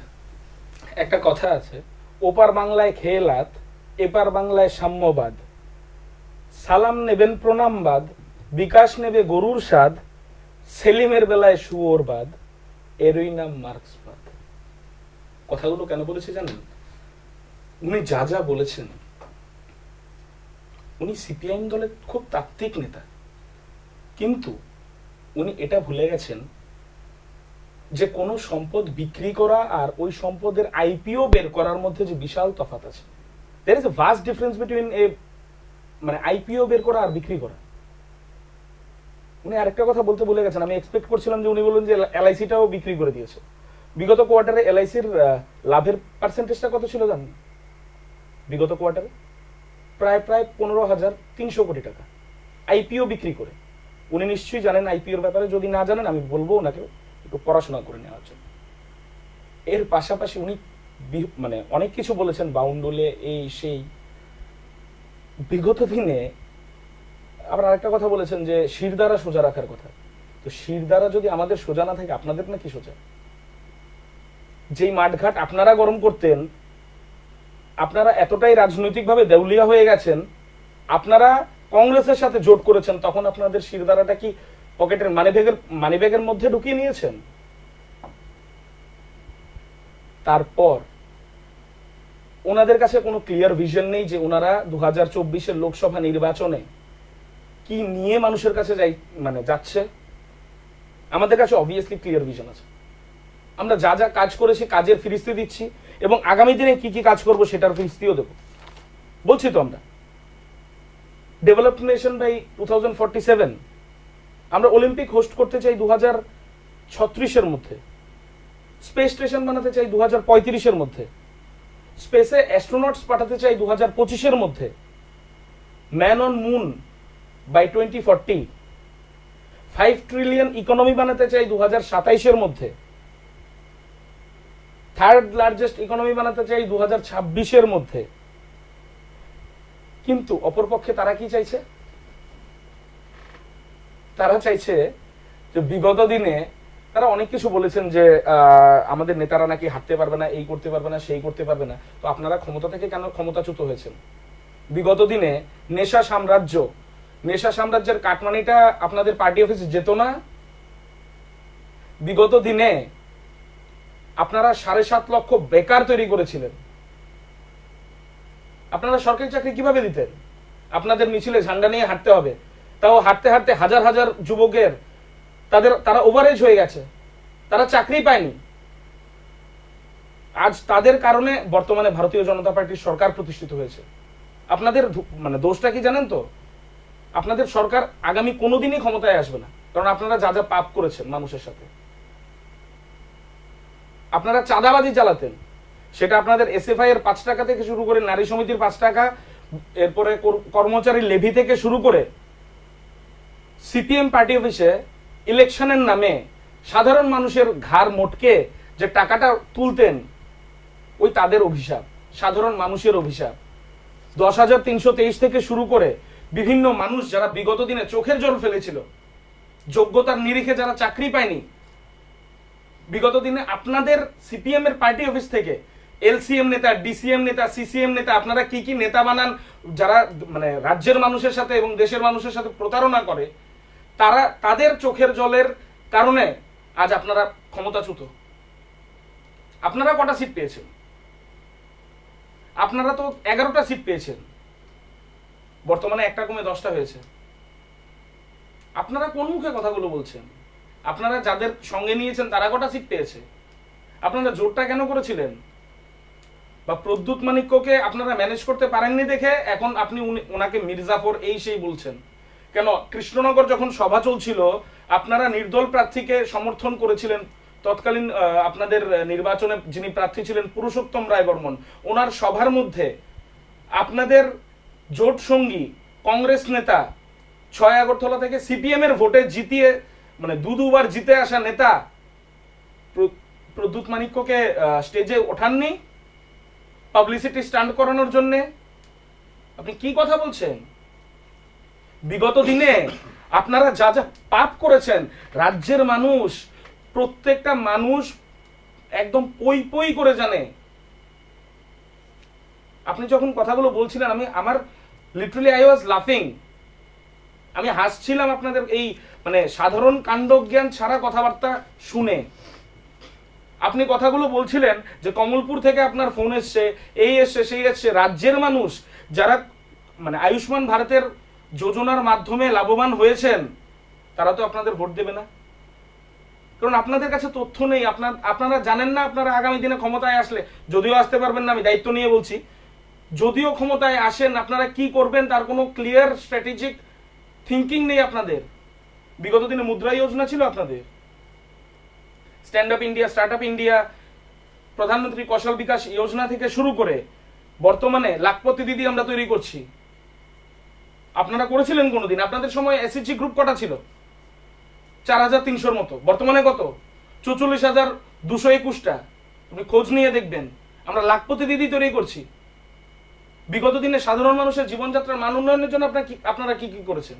একটা কথা আছে, ওপার বাংলায় খেলাত, এপার বাংলায় সাম্যবাদ, সালাম নেবেন প্রণামবাদ, বিকাশ নেবে গরুর স্বাদ, সেলিমের বেলায় শুয়োরবাদ, এরই নাম মার্ক্সবাদ। কথাগুলো কেন বলেছে জানেন? উনি যা যা বলেছেন, উনি সিপিআইএম দলের খুব তাত্ত্বিক নেতা, কিন্তু উনি এটা ভুলে গেছেন যে কোনো সম্পদ বিক্রি করা আর ওই সম্পদের আইপিও বের করার মধ্যে যে বিশাল তফাৎ আছে। There is a vast difference between মানে আইপিও বের করা আর বিক্রি করা। উনি আরেকটা কথা বলতে ভুলে গেছেন, আমি এক্সপেক্ট করছিলাম যে উনি বলবেন যে এলআইসিটাও বিক্রি করে দিয়েছে। বিগত কোয়ার্টারে এলআইসির লাভের পার্সেন্টেজটা কত ছিল জানেন? বিগত কোয়ার্টারে প্রায় 15,300 কোটি টাকা আইপিও বিক্রি করে। উনি নিশ্চয়ই জানেন আইপিওর ব্যাপারে, যদি না জানেন আমি বলবো ওনাকে একটু পড়াশোনা করে নেওয়ার জন্য। এর পাশাপাশি উনি মানে অনেক কিছু বলেছেন, বাউন্ডুলে এই সেই। বিগত দিনে আবার আরেকটা কথা বলেছেন যে শিরদাঁড়া সোজা রাখার কথা। তো শিরদাঁড়া যদি আমাদের সোজা না থাকে, আপনাদের নাকি সোজা? যেই মাঠঘাট আপনারা গরম করতেন, আপনারা এতটাই রাজনৈতিকভাবে দেউলিয়া হয়ে গেছেন, আপনারা কংগ্রেসের সাথে জোট করেছেন, তখন আপনাদের শিরদাঁড়াটা কি পকেটের মানিব্যাগের মধ্যে ঢুকিয়ে নিয়েছেন? তারপর ওনাদের কাছে কোনো ক্লিয়ার ভিশন নেই যে ওনারা 2024-এর লোকসভা নির্বাচনে কি নিয়ে মানুষের কাছে যাচ্ছে। আমাদের কাছে অবভিয়াসলি ক্লিয়ার ভিশন আছে। আমরা যা যা কাজ করেছি কাজের ফিরিস্তি দিচ্ছি, এবং আগামী দিনে কি কি কাজ করব সেটার ফিরিস্তিও দেব। বলছি তো আমরা ডেভেলপড নেশন বাই 2047, আমরা অলিম্পিক হোস্ট করতে চাই 2036-এর মধ্যে, স্পেস স্টেশন বানাতে চাই 2035-এর মধ্যে, স্পেসে অ্যাস্ট্রোনটস পাঠাতে চাই 2025-এর মধ্যে, man on moon by 2040, 5 trillion economy বানাতে চাই 2027-এর মধ্যে, থার্ড লার্জেস্ট ইকোনমি বানাতে চাই 2026-এর মধ্যে। কিন্তু অপরপক্ষে তারা কি চাইছে? তারা চাইছে যে বিগত দিনে তারা অনেক কিছু বলেছেন যে আমাদের নেতারা নাকি হাঁটতে পারবে না, এই করতে পারবে না, সেই করতে পারবে না। তো আপনারা ক্ষমতা থেকে কেন ক্ষমতাচ্যুত হয়েছেন? বিগত দিনে নেশা সাম্রাজ্যের কাটমানিটা আপনাদের পার্টি অফিসে যেত না। বিগত দিনে আপনারা 7.5 লক্ষ বেকার তৈরি করেছিলেন। আপনারা সরকারি চাকরি কিভাবে দিতেন? আপনাদের মিছিলে ঝান্ডা নিয়ে হাঁটতে হবে, তাও হাঁটতে হাঁটতে হাজার হাজার যুবকের তারা ওভারএজ হয়ে গেছে, তারা চাকরি পায়নি। আজ তাদের কারণে বর্তমানে ভারতীয় জনতা পার্টির সরকার প্রতিষ্ঠিত হয়েছে। আপনাদের দোষটা কি জানেন তো? আপনাদের সরকার আগামী কোনোদিনই ক্ষমতায় আসবে না, কারণ আপনারা যা যা পাপ করেছেন মানুষের সাথে। আপনারা চাঁদাবাজি চালাতেন, সেটা আপনাদের এসএফআই এর 5 টাকা থেকে শুরু করে নারী সমিতির 5 টাকা, এরপরে কর্মচারী লেভি থেকে শুরু করে সিপিএম পার্টি অফিসে ইলেকশনের নামে সাধারণ মানুষের ঘাড় মোটকে যে টাকাটা তুলতেন, ওই তাদের অভিশাপ, সাধারণ মানুষের অভিশাপ। 10,323 থেকে শুরু করে বিভিন্ন মানুষ যারা বিগত দিনে চোখের জল ফেলেছিল, যোগ্যতার নিরিখে যারা চাকরি পায়নি, বিগত দিনে আপনাদের সিপিএম এর পার্টি অফিস থেকে এলসিএম নেতা, ডিসিএম নেতা, সিসিএম নেতা, আপনারা কি কি নেতা বানান যারা মানে রাজ্যের মানুষের সাথে এবং দেশের মানুষের সাথে প্রতারণা করে, তাদের চোখের জলের কারণে আজ আপনারা ক্ষমতাচ্যুত। আপনারা কটা সিট পেয়েছেন? আপনারা তো 11টা সিট পেয়েছেন, বর্তমানে একটা কমে 10টা হয়েছে। আপনারা কোন মুখে কথাগুলো বলছেন? আপনারা যাদের সঙ্গে নিয়েছেন তারা কটা সিট পেয়েছে? আপনারা জোটটা কেন করেছিলেন? বা প্রদ্যুৎ মানিক্যকে আপনারা ম্যানেজ করতে পারেননি দেখে এখন আপনি ওনাকে মির্জাফর এই সেই বলছেন কেন? কৃষ্ণনগর যখন সভা চলছিল আপনারা নির্দল প্রার্থীকে সমর্থন করেছিলেন। তৎকালীন আপনাদের নির্বাচনে যিনি প্রার্থী ছিলেন পুরুষোত্তম রায় বর্মন, ওনার সভার মধ্যে আপনাদের জোট সঙ্গী কংগ্রেস নেতা 6 আগরতলা থেকে সিপিএম এর ভোটে জিতিয়ে মানে দুবার জিতে আসা নেতা প্রদ্যুৎ মানিক্যকে স্টেজে ওঠাননি পাবলিসিটি স্টান্ট করানোর জন্য? আপনি কি কথা বলছেন? বিগত দিনে আপনারা যা যা পাপ করেছেন রাজ্যের মানুষ, প্রত্যেকটা মানুষ একদম পই পই করে জানে। আপনি যখন কথাগুলো বলছিলেন আমার লিটারালি আই ওয়াজ লাফিং, আমি হাসছিলাম আপনাদের এই মানে সাধারণ কাণ্ডজ্ঞান ছাড়া কথাবার্তা শুনে। আপনি কথাগুলো বলছিলেন যে কমলপুর থেকে আপনার ফোন এসছে, এই এসছে সেই এসছে। রাজ্যের মানুষ যারা মানে আয়ুষ্মান ভারতের যোজনার মাধ্যমে লাভবান হয়েছেন তারা তো আপনাদের ভোট দেবে না, কারণ আপনাদের কাছে তথ্য নেই। আপনারা জানেন না আপনারা আগামী দিনে ক্ষমতায় আসলে, যদিও আসতে পারবেন না, আমি দায়িত্ব নিয়ে বলছি, যদিও ক্ষমতায় আসেন আপনারা কি করবেন তার কোনো ক্লিয়ার স্ট্র্যাটেজিক থিঙ্কিং নেই আপনাদের। বিগত দিনে মুদ্রা যোজনা ছিল আপনাদের, stand up India, start up India, প্রধানমন্ত্রী কৌশল বিকাশ যোজনা থেকে শুরু করে বর্তমানে লাখপতি দিদি আমরা তৈরি করছি। আপনারা করেছিলেন কোনোদিন? আপনাদের সময় এসএসজি গ্রুপ কটা ছিল? 4300-র মতো। বর্তমানে কত? 44,221টা। আপনি খোঁজ নিয়ে দেখবেন আমরা লাখপতি দিদি তৈরি করছি। বিগত দিনে সাধারণ মানুষের জীবনযাত্রার মান উন্নয়নের জন্য আপনারা কি কি করেছেন?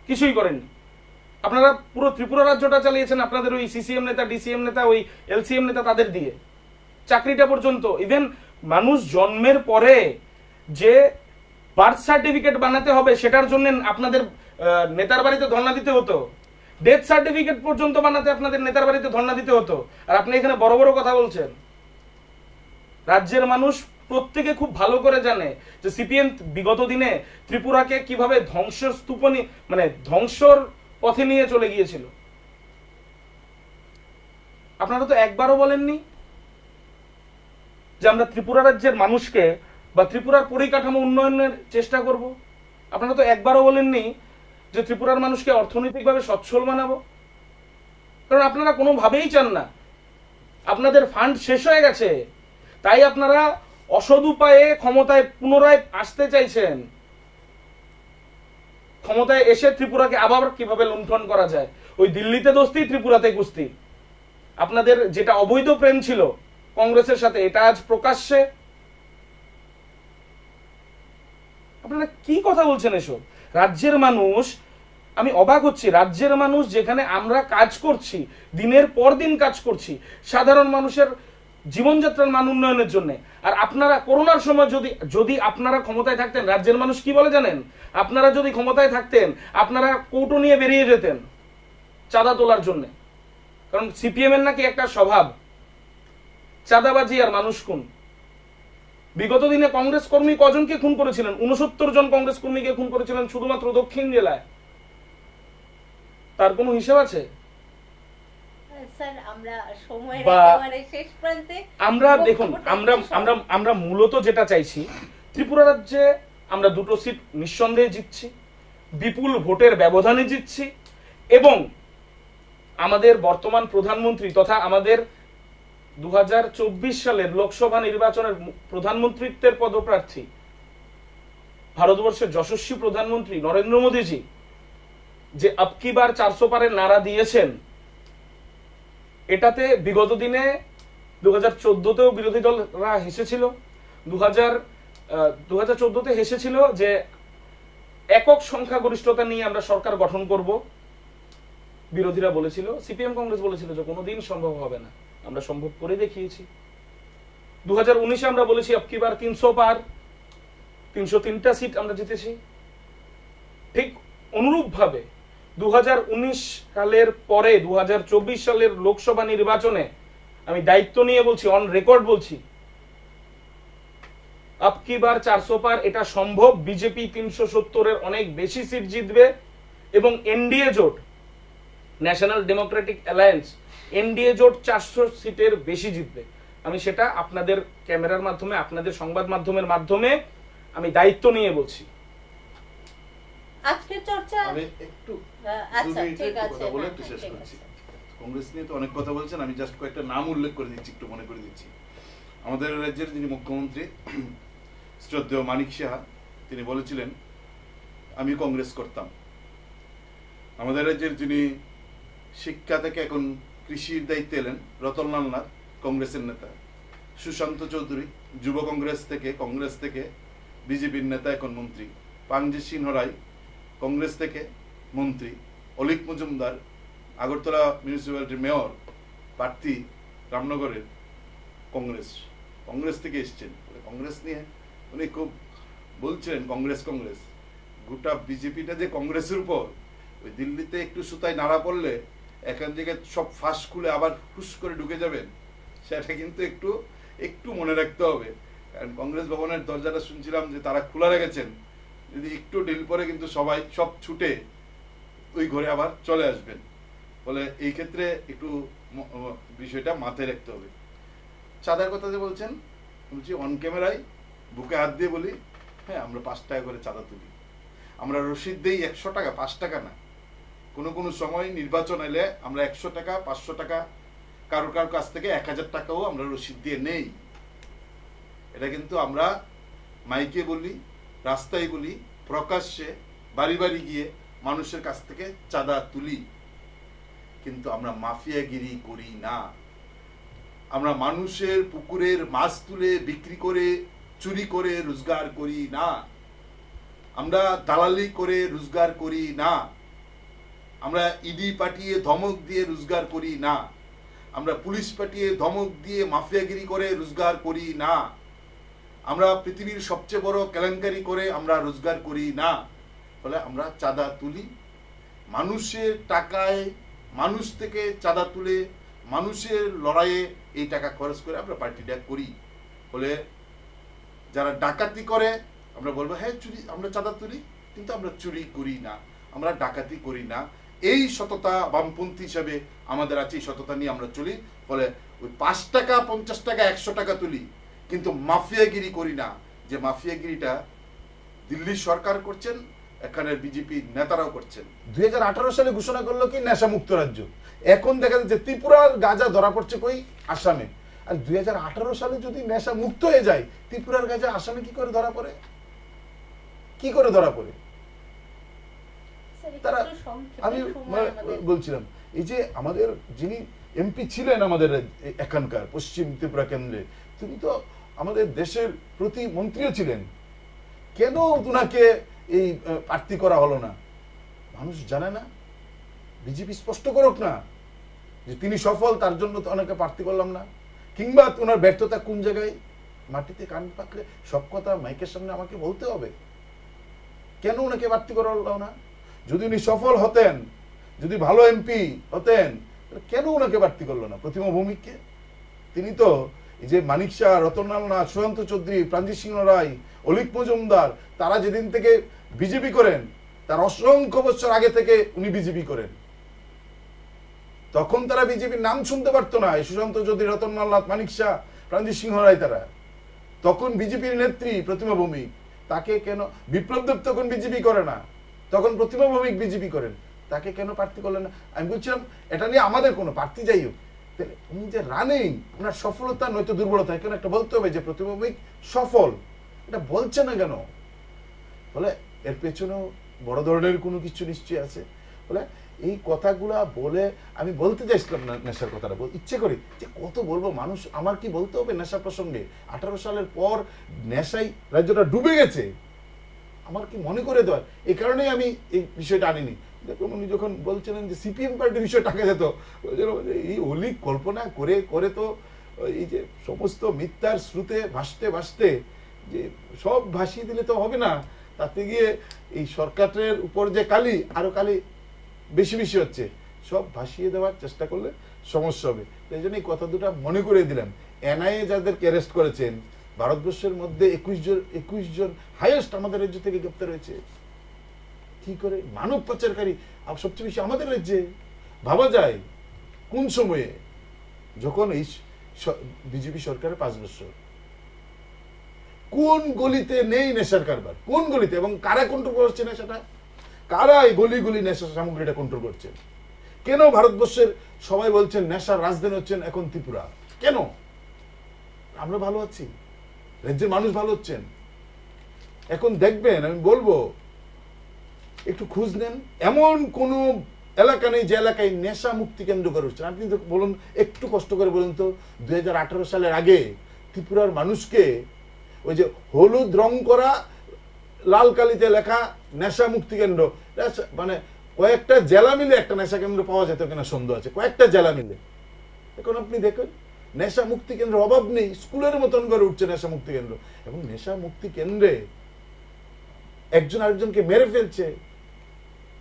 কিছুই করেননি। আপনারা পুরো ত্রিপুরা রাজ্যটা চালিয়েছেন আপনাদের ওই সিসিএম নেতা, ডিসিএম নেতা, ওই এলসিএম নেতা তাদের দিয়ে। চাকরিটা পর্যন্ত ইভেন মানুষ জন্মের পরে যে বার্থ সার্টিফিকেট বানাতে হবে সেটার জন্য আপনাদের নেতার বাড়িতে ধর্ণা দিতে হতো। ডেথ সার্টিফিকেট পর্যন্ত বানাতে আপনাদের নেতার বাড়িতে ধর্ণা দিতে হতো। আর আপনি এখানে বড় বড় কথা বলছেন। রাজ্যের মানুষ প্রত্যেকে খুব ভালো করে জানে যে সিপিএম বিগত দিনে ত্রিপুরাকে কিভাবে ধ্বংসের স্তূপনি মানে ধ্বংসর পথে নিয়ে চলে গিয়েছিল। আপনারা তো একবারও বলেননি যে আমরা ত্রিপুরা রাজ্যের মানুষকে বা ত্রিপুরার পরিকাঠামো উন্নয়নের চেষ্টা করব। আপনারা তো একবারও বলেননি যে ত্রিপুরার মানুষকে অর্থনৈতিকভাবে সচ্ছল বানাবো, কারণ আপনারা কোনোভাবেই চান না। আপনাদের ফান্ড শেষ হয়ে গেছে, তাই আপনারা অসৎ উপায়ে ক্ষমতায় পুনরায় আসতে চাইছেন। ক্ষমতায় এসে ত্রিপুরাকে আবার কিভাবে লুণ্ঠন করা যায়, ওই দিল্লিতে দোস্তি ত্রিপুরাতে কুস্তি। আপনাদের যেটা অবৈধ প্রেম ছিল কংগ্রেসের সাথে, এটা আজ প্রকাশ্যে। আপনারা কি কথা বলছেন এসব? রাজ্যের মানুষ, আমি অবাক হচ্ছি, রাজ্যের মানুষ যেখানে আমরা কাজ করছি, দিনের পর দিন কাজ করছি সাধারণ মানুষের জীবনযাত্রার মান উন্নয়নের জন্য, আর আপনারা করোনার সময় যদি আপনারা ক্ষমতায় থাকতেন, রাজ্যের মানুষ কি বলে জানেন? আপনারা যদি ক্ষমতায় থাকতেন আপনারা কৌটো নিয়ে বেরিয়ে যেতেন চাঁদা তোলার জন্য, কারণ সিপিএম এর নাকি একটা স্বভাব চাঁদাবাজি আর মানুষ খুন। বিগত দিনে কংগ্রেস কর্মী কজনকে খুন করেছিলেন? 69 জন কংগ্রেস কর্মীকে খুন করেছিলেন শুধুমাত্র দক্ষিণ জেলায়। তার কোনো হিসাব আছে? আমরা দেখুন, আমরা মূলত যেটা চাইছি, ত্রিপুরা রাজ্যে আমরা 2টো সিট নিঃসন্দেহে জিতছি, বিপুল ভোটের ব্যবধানে জিতছি, এবং আমাদের বর্তমান প্রধানমন্ত্রী তথা আমাদের 2024 সালের লোকসভা নির্বাচনের প্রধানমন্ত্রীত্বের পদপ্রার্থী ভারতবর্ষের যশস্বী প্রধানমন্ত্রী নরেন্দ্র মোদীজি যে আবকি বার 400 পারের নারা দিয়েছেন, এটাতে বিগত দিনে 2014তেও বিরোধী দলরা হেসেছিল। 2014তে হেসেছিল যে একক সংখ্যাগরিষ্ঠতা নিয়ে আমরা সরকার গঠন করব। বিরোধীরা বলেছিল, সিপিএম কংগ্রেস বলেছিল যে কোনোদিন সম্ভব হবে না, আমরা সম্ভব করে দেখিয়েছি। 2019 আমরা বলেছি আবকি বার 300 পার, 303টা সিট আমরা জিতেছি। ঠিক অনুরূপ ভাবে 2019 সালের পরে 2024 সালের লোকসভা নির্বাচনে আমি দায়িত্ব নিয়ে বলছি, অন রেকর্ড বলছি, আবকি বার 400 পার এটা সম্ভব। বিজেপি 370-এর অনেক বেশি সিট জিতবে এবং এনডিএ জোট, ন্যাশনাল ডেমোক্রেটিক অ্যালায়েন্স, এনডিএ জোট 400 সিটের বেশি জিতবে। আমি সেটা আপনাদের ক্যামেরার মাধ্যমে, আপনাদের সংবাদ মাধ্যমের মাধ্যমে আমি দায়িত্ব নিয়ে বলছি। আজকের চর্চা আমি একটু আচ্ছা ঠিক আছে, কথা বলে একটু শেষ করছি। কংগ্রেস নিয়ে তো অনেক কথা বলছেন, আমি জাস্ট কয়েকটা নাম উল্লেখ করে দিচ্ছি, একটু মনে করে দিচ্ছি। আমাদের রাজ্যের যিনি মুখ্যমন্ত্রী শ্রদ্ধেয় মানিক সাহা, তিনি বলেছিলেন আমি কংগ্রেস করতাম। আমাদের রাজ্যের যিনি শিক্ষা থেকে এখন কৃষির দায়িত্বে এলেন, রতনলাল নাথ, কংগ্রেসের নেতা। সুশান্ত চৌধুরী, যুব কংগ্রেস থেকে বিজেপির নেতা, এখন মন্ত্রী। পাঞ্জি সিংহ রায়, কংগ্রেস থেকে মন্ত্রী। অলিক মজুমদার, আগরতলা মিউনিসিপ্যালিটির মেয়র প্রার্থী, রামনগরের, কংগ্রেস থেকে এসছেন। কংগ্রেস নিয়ে উনি খুব বলছিলেন কংগ্রেস। গোটা বিজেপিটা যে কংগ্রেসের উপর, ওই দিল্লিতে একটু সুতায় নাড়া পড়লে এখান থেকে সব ফাঁস খুলে আবার হুস করে ঢুকে যাবেন, সেটা কিন্তু একটু মনে রাখতে হবে। কারণ কংগ্রেস ভবনের দরজাটা শুনছিলাম যে তারা খোলা রেখেছেন, যদি একটু ডিল পরে কিন্তু সব ছুটে ওই ঘরে আবার চলে আসবেন। বলে এই ক্ষেত্রে একটু বিষয়টা মাথায় রাখতে হবে। চাঁদার কথা যে বলছেন, বলছি অন ক্যামেরায় বুকে হাত দিয়ে বলি, হ্যাঁ আমরা 5 টাকা করে চাঁদা তুলি, আমরা রসিদ দেই 100 টাকা, 5 টাকা না। কোনো সময় নির্বাচন এলে আমরা 100 টাকা, 500 টাকা, কারো কাছ থেকে 1000 টাকাও আমরা রসিদ দিয়ে নেই। এটা কিন্তু আমরা মাইকে বলি, রাস্তায় বলি, প্রকাশ্যে বাড়ি বাড়ি গিয়ে মানুষের কাছ থেকে চাঁদা তুলি, কিন্তু আমরা মাফিয়াগিরি করি না। আমরা মানুষের পুকুরের মাছ তুলে বিক্রি করে, চুরি করে রোজগার করি না। আমরা দালালি করে রোজগার করি না। আমরা ইডি পাঠিয়ে ধমক দিয়ে রোজগার করি না। আমরা পুলিশ পাঠিয়ে ধমক দিয়ে মাফিয়াগিরি করে রোজগার করি না। আমরা পৃথিবীর সবচেয়ে বড় কেলেঙ্কারি করে আমরা রোজগার করি না। ফলে আমরা চাঁদা তুলি, মানুষের টাকায়, মানুষ থেকে চাঁদা তুলে, মানুষের লড়াইয়ে এই টাকা খরচ করে আমরা পার্টিটা করি। ফলে যারা ডাকাতি করে আমরা বলবো হ্যাঁ চুরি, আমরা চাঁদা তুলি, কিন্তু আমরা চুরি করি না, আমরা ডাকাতি করি না। এই সততা বামপন্থী হিসাবে আমাদের আছে, এই সততা নিয়ে আমরা চলি। ফলে ওই 5 টাকা, 50 টাকা, 100 টাকা তুলি, কিন্তু মাফিয়াগিরি করি না। যে মাফিয়াগিরিটা দিল্লির সরকার করছেন, এখানের বিজেপি নেতারাও করছেন। 2018 সালে ঘোষণা করলো কি নেশা মুক্ত রাজ্য, এখন দেখা যাচ্ছে ত্রিপুরার গাঁজা ধরা পড়ছে কই, আসামে। আর 2018 সালে যদি নেশা মুক্ত হয়ে যায়, ত্রিপুরার গাঁজা আসামে কি করে ধরা পড়ে? তারা, আমি বলছিলাম এই যে আমাদের যিনি এমপি ছিলেন আমাদের এখানকার পশ্চিম ত্রিপুরা কেন্দ্রে, তিনি তো আমাদের দেশের প্রতিমন্ত্রীও ছিলেন, কেন ওনাকে এই প্রার্থী করা হলো না? মানুষ জানে না? বিজেপি স্পষ্ট করুক না যে তিনি সফল, তার জন্য তো অনেকে প্রার্থী করলাম না। কিংবা ওনার ব্যর্থতা কোন জায়গায়? মাটিতে কান পাতলে সব কথা মাইকের সামনে আমাকে বলতে হবে। কেন ওনাকে প্রার্থী করা হলো না? যদি উনি সফল হতেন, যদি ভালো এমপি হতেন, কেন ওনাকে প্রার্থী করলো না প্রতিমা ভৌমিককে? তিনি তো এই যে মানিক শাহ, রতনলাল নাথ, সুশান্ত চৌধুরী, প্রাঞ্জিত সিংহ রায়, অলিক মজুমদার, তারা যেদিন থেকে বিজেপি করেন, তার অসংখ্য বছর আগে থেকে উনি বিজেপি করেন। তখন তারা বিজেপির নাম শুনতে পারতো না। সুশান্ত চৌধুরী, রতনলাল নাথ, মানিক শাহ, প্রাঞ্জিত সিংহ রায়, তারা তখন বিজেপির নেত্রী প্রতিমা ভৌমিক। তাকে কেন, বিপ্লব দেব তখন বিজেপি করে না, তখন প্রতিমা ভৌমিক বিজেপি করেন, তাকে কেন প্রার্থী করলেন না? আমি বলছিলাম এটা নিয়ে আমাদের কোনো প্রার্থী যাই হোক, উনি যে রানিং, ওনার সফলতা নয়তো দুর্বলতা, কেন একটা বলতে হবে যে প্রতিমা ভৌমিক সফল, এটা বলছে না কেন? বলে এর পেছনেও বড় ধরনের কোনো কিছু নিশ্চয়ই আছে। বলে এই কথাগুলা বলে আমি বলতে চাইছিলাম না নেশার কথাটা, ইচ্ছে করি যে কত বলবো, মানুষ আমার কি বলতে হবে নেশা প্রসঙ্গে? 18 সালের পর নেশাই রাজ্যটা ডুবে গেছে। আমার কি মনে করে দেওয়ার, এই কারণেই আমি এই বিষয়টা আনিনি। দেখুন উনি যখন বলছিলেন যে সিপিএম পার্টির বিষয়ে টাকা যেত, এই অলিক কল্পনা করে করে তো এই যে সমস্ত মিথ্যার স্রোতে ভাসতে ভাসতে যে সব ভাসিয়ে দিলে তো হবে না, তাতে গিয়ে এই সরকারের উপর যে কালি আরো কালি বেশি বেশি হচ্ছে, সব ভাসিয়ে দেওয়ার চেষ্টা করলে সমস্যা হবে। এই জন্য এই কথা দুটা মনে করে দিলাম। এনআইএ যাদেরকে অ্যারেস্ট করেছেন, ভারতবর্ষের মধ্যে 21 জন হাইয়েস্ট আমাদের রাজ্য থেকে গ্রেপ্তার হয়েছে। কি করে মানব পাচারকারী সবচেয়ে বেশি আমাদের রাজ্যে। ভাবা যায় কোন সময়ে, যখন এই বিজেপি সরকারের 5 বছর, কোন গলিতে নেই নেশার কারবার, কোন গলিতে, এবং কারা কন্ট্রোল করছে নেশাটা, কারা এই গলি গলি নেশা সামগ্রীটা কন্ট্রোল করছে। কেন ভারতবর্ষের সবাই বলছেন নেশার রাজধানী হচ্ছেন এখন ত্রিপুরা, কেন? আমরা ভালো আছি, রাজ্যের মানুষ ভালো হচ্ছেন। এখন দেখবেন, আমি বলবো একটু খোঁজ নেন, এমন কোন এলাকা নেই যে এলাকায় নেশা মুক্তি কেন্দ্র করে উঠছেন। আপনি তো বলুন, একটু কষ্ট করে বলুন তো, 2018 সালের আগে ত্রিপুরার মানুষকে ওই যে হলুদ রং করা লাল কালিতে লেখা নেশা মুক্তি কেন্দ্র, মানে কয়েকটা জেলা মিলে একটা নেশা কেন্দ্র পাওয়া যেত কিনা সন্দেহ আছে, কয়েকটা জেলা মিলে। এখন আপনি দেখুন নেশা মুক্তি কেন্দ্র অভাব নেই, স্কুলের মতন করে উঠছে নেশা মুক্তি কেন্দ্র। এবং নেশা মুক্তি কেন্দ্রে একজন আরেকজনকে মেরে ফেলছে।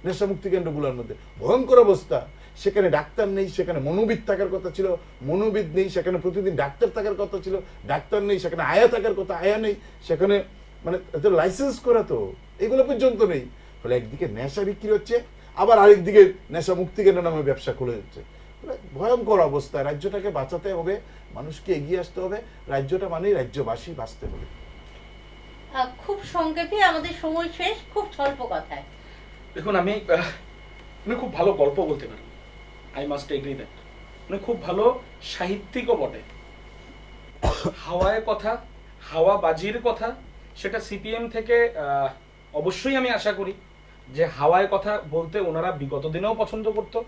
নেশা মুক্তি কেন্দ্রগুলোর মধ্যে ভয়ঙ্কর অবস্থা। সেখানে ডাক্তার নেই, সেখানে মনোবিদ থাকার কথা ছিল, মনোবিদ নেই। সেখানে প্রতিদিন ডাক্তার থাকার কথা ছিল, ডাক্তার নেই। সেখানে আয়া থাকার কথা, আয়া নেই। সেখানে মানে লাইসেন্স করা তো এগুলো পর্যন্ত নেই। ফলে একদিকে নেশা বিক্রি হচ্ছে, আবার আরেকদিকে নেশা মুক্তি কেন্দ্র নামে ব্যবসা খুলে যাচ্ছে। ভয়ঙ্কর অবস্থা। রাজ্যটাকে বাঁচাতে হবে, মানুষকে এগিয়ে আসতে হবে। রাজ্যটা মানেই রাজ্যবাসী বাঁচতে হবে। খুব সংক্ষেপে, আমাদের সময় শেষ, খুব স্বল্প কথায়। দেখুন, আমি খুব ভালো গল্প বলতে পারি, আই মাস্ট এগ্রি দ্যাট। খুব ভালো সাহিত্যিকও বটে। হাওয়ায় কথা, হাওয়া বাজির কথা, সেটা সিপিএম থেকে অবশ্যই আমি আশা করি যে হাওয়ায় কথা বলতে ওনারা বিগত দিনেও পছন্দ করতো,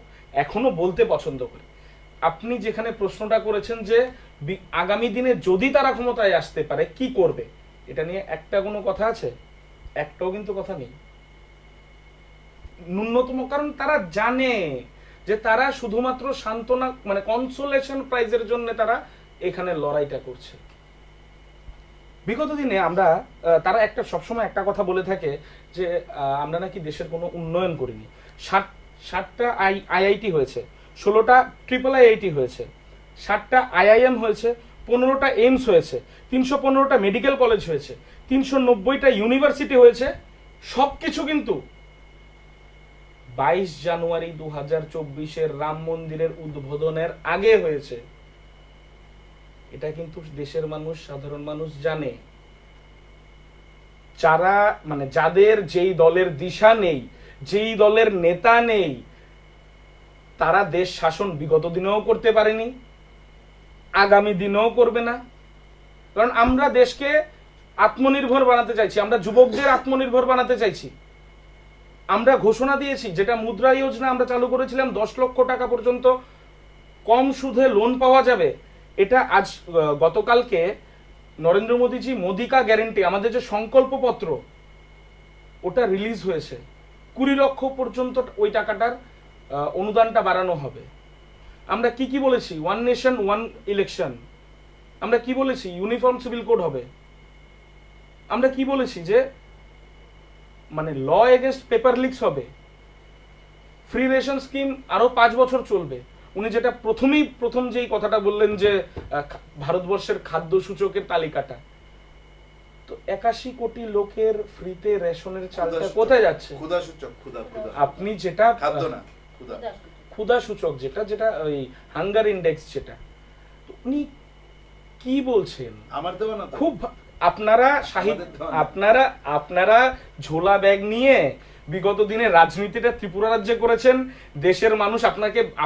এখনো বলতে পছন্দ করে। আপনি যেখানে প্রশ্নটা করেছেন যে আগামী দিনে যদি তারা ক্ষমতায় আসতে পারে কি করবে, এটা নিয়ে একটা কোনো কথা আছে? একটাও কিন্তু কথা নেই, ন্যূনতম। কারণ তারা জানে যে তারা শুধুমাত্র সান্ত্বনা, মানে কনসোলেশন প্রাইজের জন্য তারা এখানে লড়াইটা করছে। বিগত দিনে আমরা, তারা একটা সবসময় একটা কথা বলে থাকে যে আমরা নাকি দেশের কোনো উন্নয়ন করিনি। 60টা আইআইটি হয়েছে, 16টা ট্রিপল আইআইটি হয়েছে, 7টা আইআইএম হয়েছে, 15টা এইমস হয়েছে, 315টা মেডিকেল কলেজ হয়েছে, 390টা ইউনিভার্সিটি হয়েছে। সবকিছু কিন্তু 22 জানুয়ারি 2024 রাম মন্দিরের উদ্বোধনের আগে হয়েছে। এটা কিন্তু দেশের মানুষ, সাধারণ মানুষ জানে। যারা, মানে যাদের যেই দলের দিশা নেই, যেই দলের নেতা নেই, তারা দেশ শাসন বিগত দিনেও করতে পারেনি, আগামী দিনেও করবে না। কারণ আমরা দেশকে আত্মনির্ভর বানাতে চাইছি, আমরা যুবকদের আত্মনির্ভর বানাতে চাইছি। আমরা ঘোষণা দিয়েছি, যেটা মুদ্রা যোজনা আমরা চালু করেছিলাম, 10 লক্ষ টাকা পর্যন্ত কম সুদে লোন পাওয়া যাবে। এটা আজ গতকালকে নরেন্দ্র মোদীজি মোদিকা গ্যারেন্টি, আমাদের যে সংকল্প পত্র, ওটা রিলিজ হয়েছে। 20 লক্ষ পর্যন্ত ওই টাকাটার অনুদানটা বাড়ানো হবে। আমরা কি কি বলেছি? 1 নেশন 1 ইলেকশন। আমরা কি বলেছি? ইউনিফর্ম সিভিল কোড হবে। আমরা কি বলেছি? যে মানে ল এগেইনস্ট পেপার লিকস হবে। ফ্রি রেশন স্কিম আরো 5 বছর চলবে। উনি যেটা প্রথম যেই কথাটা বললেন যে ভারতবর্ষের খাদ্য সূচকের তালিকাটা, তো 81 কোটি লোকের ফ্রিতে রেশনের চালটা কোথায় যাচ্ছে? ক্ষুধা সূচক, আপনি যেটা খাদ্য না, ক্ষুধা সূচক, যেটা ওই হাঙ্গার ইন্ডেক্স, যেটা উনি কি বলছেন? আমার দেওয়া না। খুব আপনারা আপনারা ঝোলা ব্যাগ নিয়ে বিগত দিনে রাজনীতিটা ত্রিপুরা রাজ্যে করেছেন। দেশের মানুষ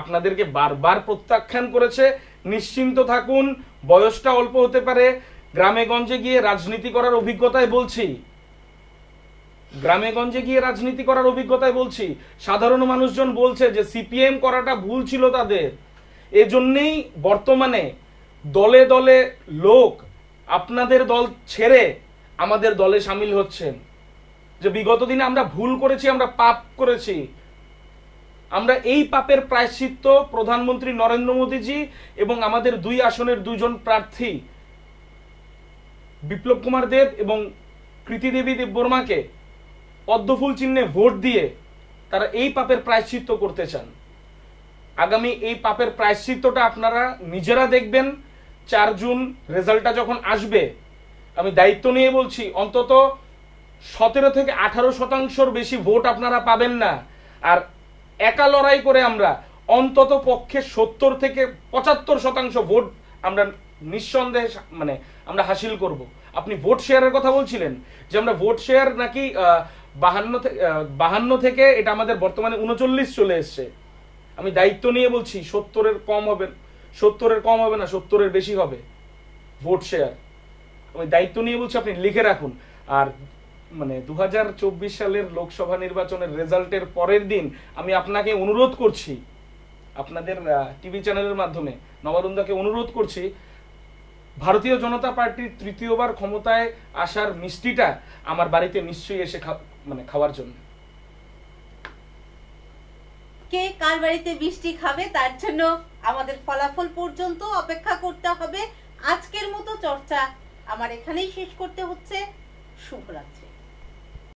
আপনাদেরকে বারবার প্রত্যাখ্যান করেছে। নিশ্চিন্ত থাকুন, বয়সটা অল্প হতে পারে, গ্রামে গঞ্জে গিয়ে রাজনীতি করার অভিজ্ঞতায় বলছি, সাধারণ মানুষজন বলছে যে সিপিএম করাটা ভুল ছিল তাদের। এজন্যই বর্তমানে দলে দলে লোক আপনাদের দল ছেড়ে আমাদের দলে সামিল হচ্ছেন। যে বিগত দিনে আমরা ভুল করেছি, আমরা পাপ করেছি, আমরা এই পাপের প্রায়শ্চিত্ত প্রধানমন্ত্রী নরেন্দ্র মোদীজি এবং আমাদের 2 আসনের 2জন প্রার্থী বিপ্লব কুমার দেব এবং কৃতি দেবী দেববর্মাকে পদ্মফুল চিহ্নে ভোট দিয়ে তারা এই পাপের প্রায়শ্চিত্ত করতে চান। আগামী এই পাপের প্রায়শ্চিত্তটা আপনারা নিজেরা দেখবেন। 4 জুন রেজাল্টটা যখন আসবে, আমি দায়িত্ব নিয়ে বলছি, অন্তত 17 থেকে 18% বেশি ভোট আপনারা পাবেন না। আর একা লড়াই করে আমরা অন্তত পক্ষে 70 থেকে 75% ভোট আমরা নিঃসন্দেহে আমরা হাসিল করব। আপনি ভোট শেয়ারের কথা বলছিলেন যে আমরা ভোট শেয়ার নাকি 52 থেকে এটা আমাদের বর্তমানে 39 চলে এসছে। আমি দায়িত্ব নিয়ে বলছি 70-এর কম হবে না, 70-এর বেশি হবে ভোট শেয়ার। আমি দায়িত্ব নিয়ে বলছি, আপনি লিখে রাখুন। আর 2024 সালের লোকসভা নির্বাচনের রেজাল্টের পরের দিন আমি আপনাকে অনুরোধ করছি, আপনাদের টিভি চ্যানেলের মাধ্যমে নবারুন্দাকে অনুরোধ করছি, ভারতীয় জনতা পার্টির 3য়বার ক্ষমতায় আসার মিষ্টিটা আমার বাড়িতে নিশ্চয়ই এসে খাওয়ার জন্য। কে কার বাড়িতে মিষ্টি খাবে তার জন্য আমাদের ফলাফল পর্যন্ত অপেক্ষা করতে হবে। আজকের মতো চর্চা আমার এখানেই শেষ করতে হচ্ছে। শুভরাত্রি।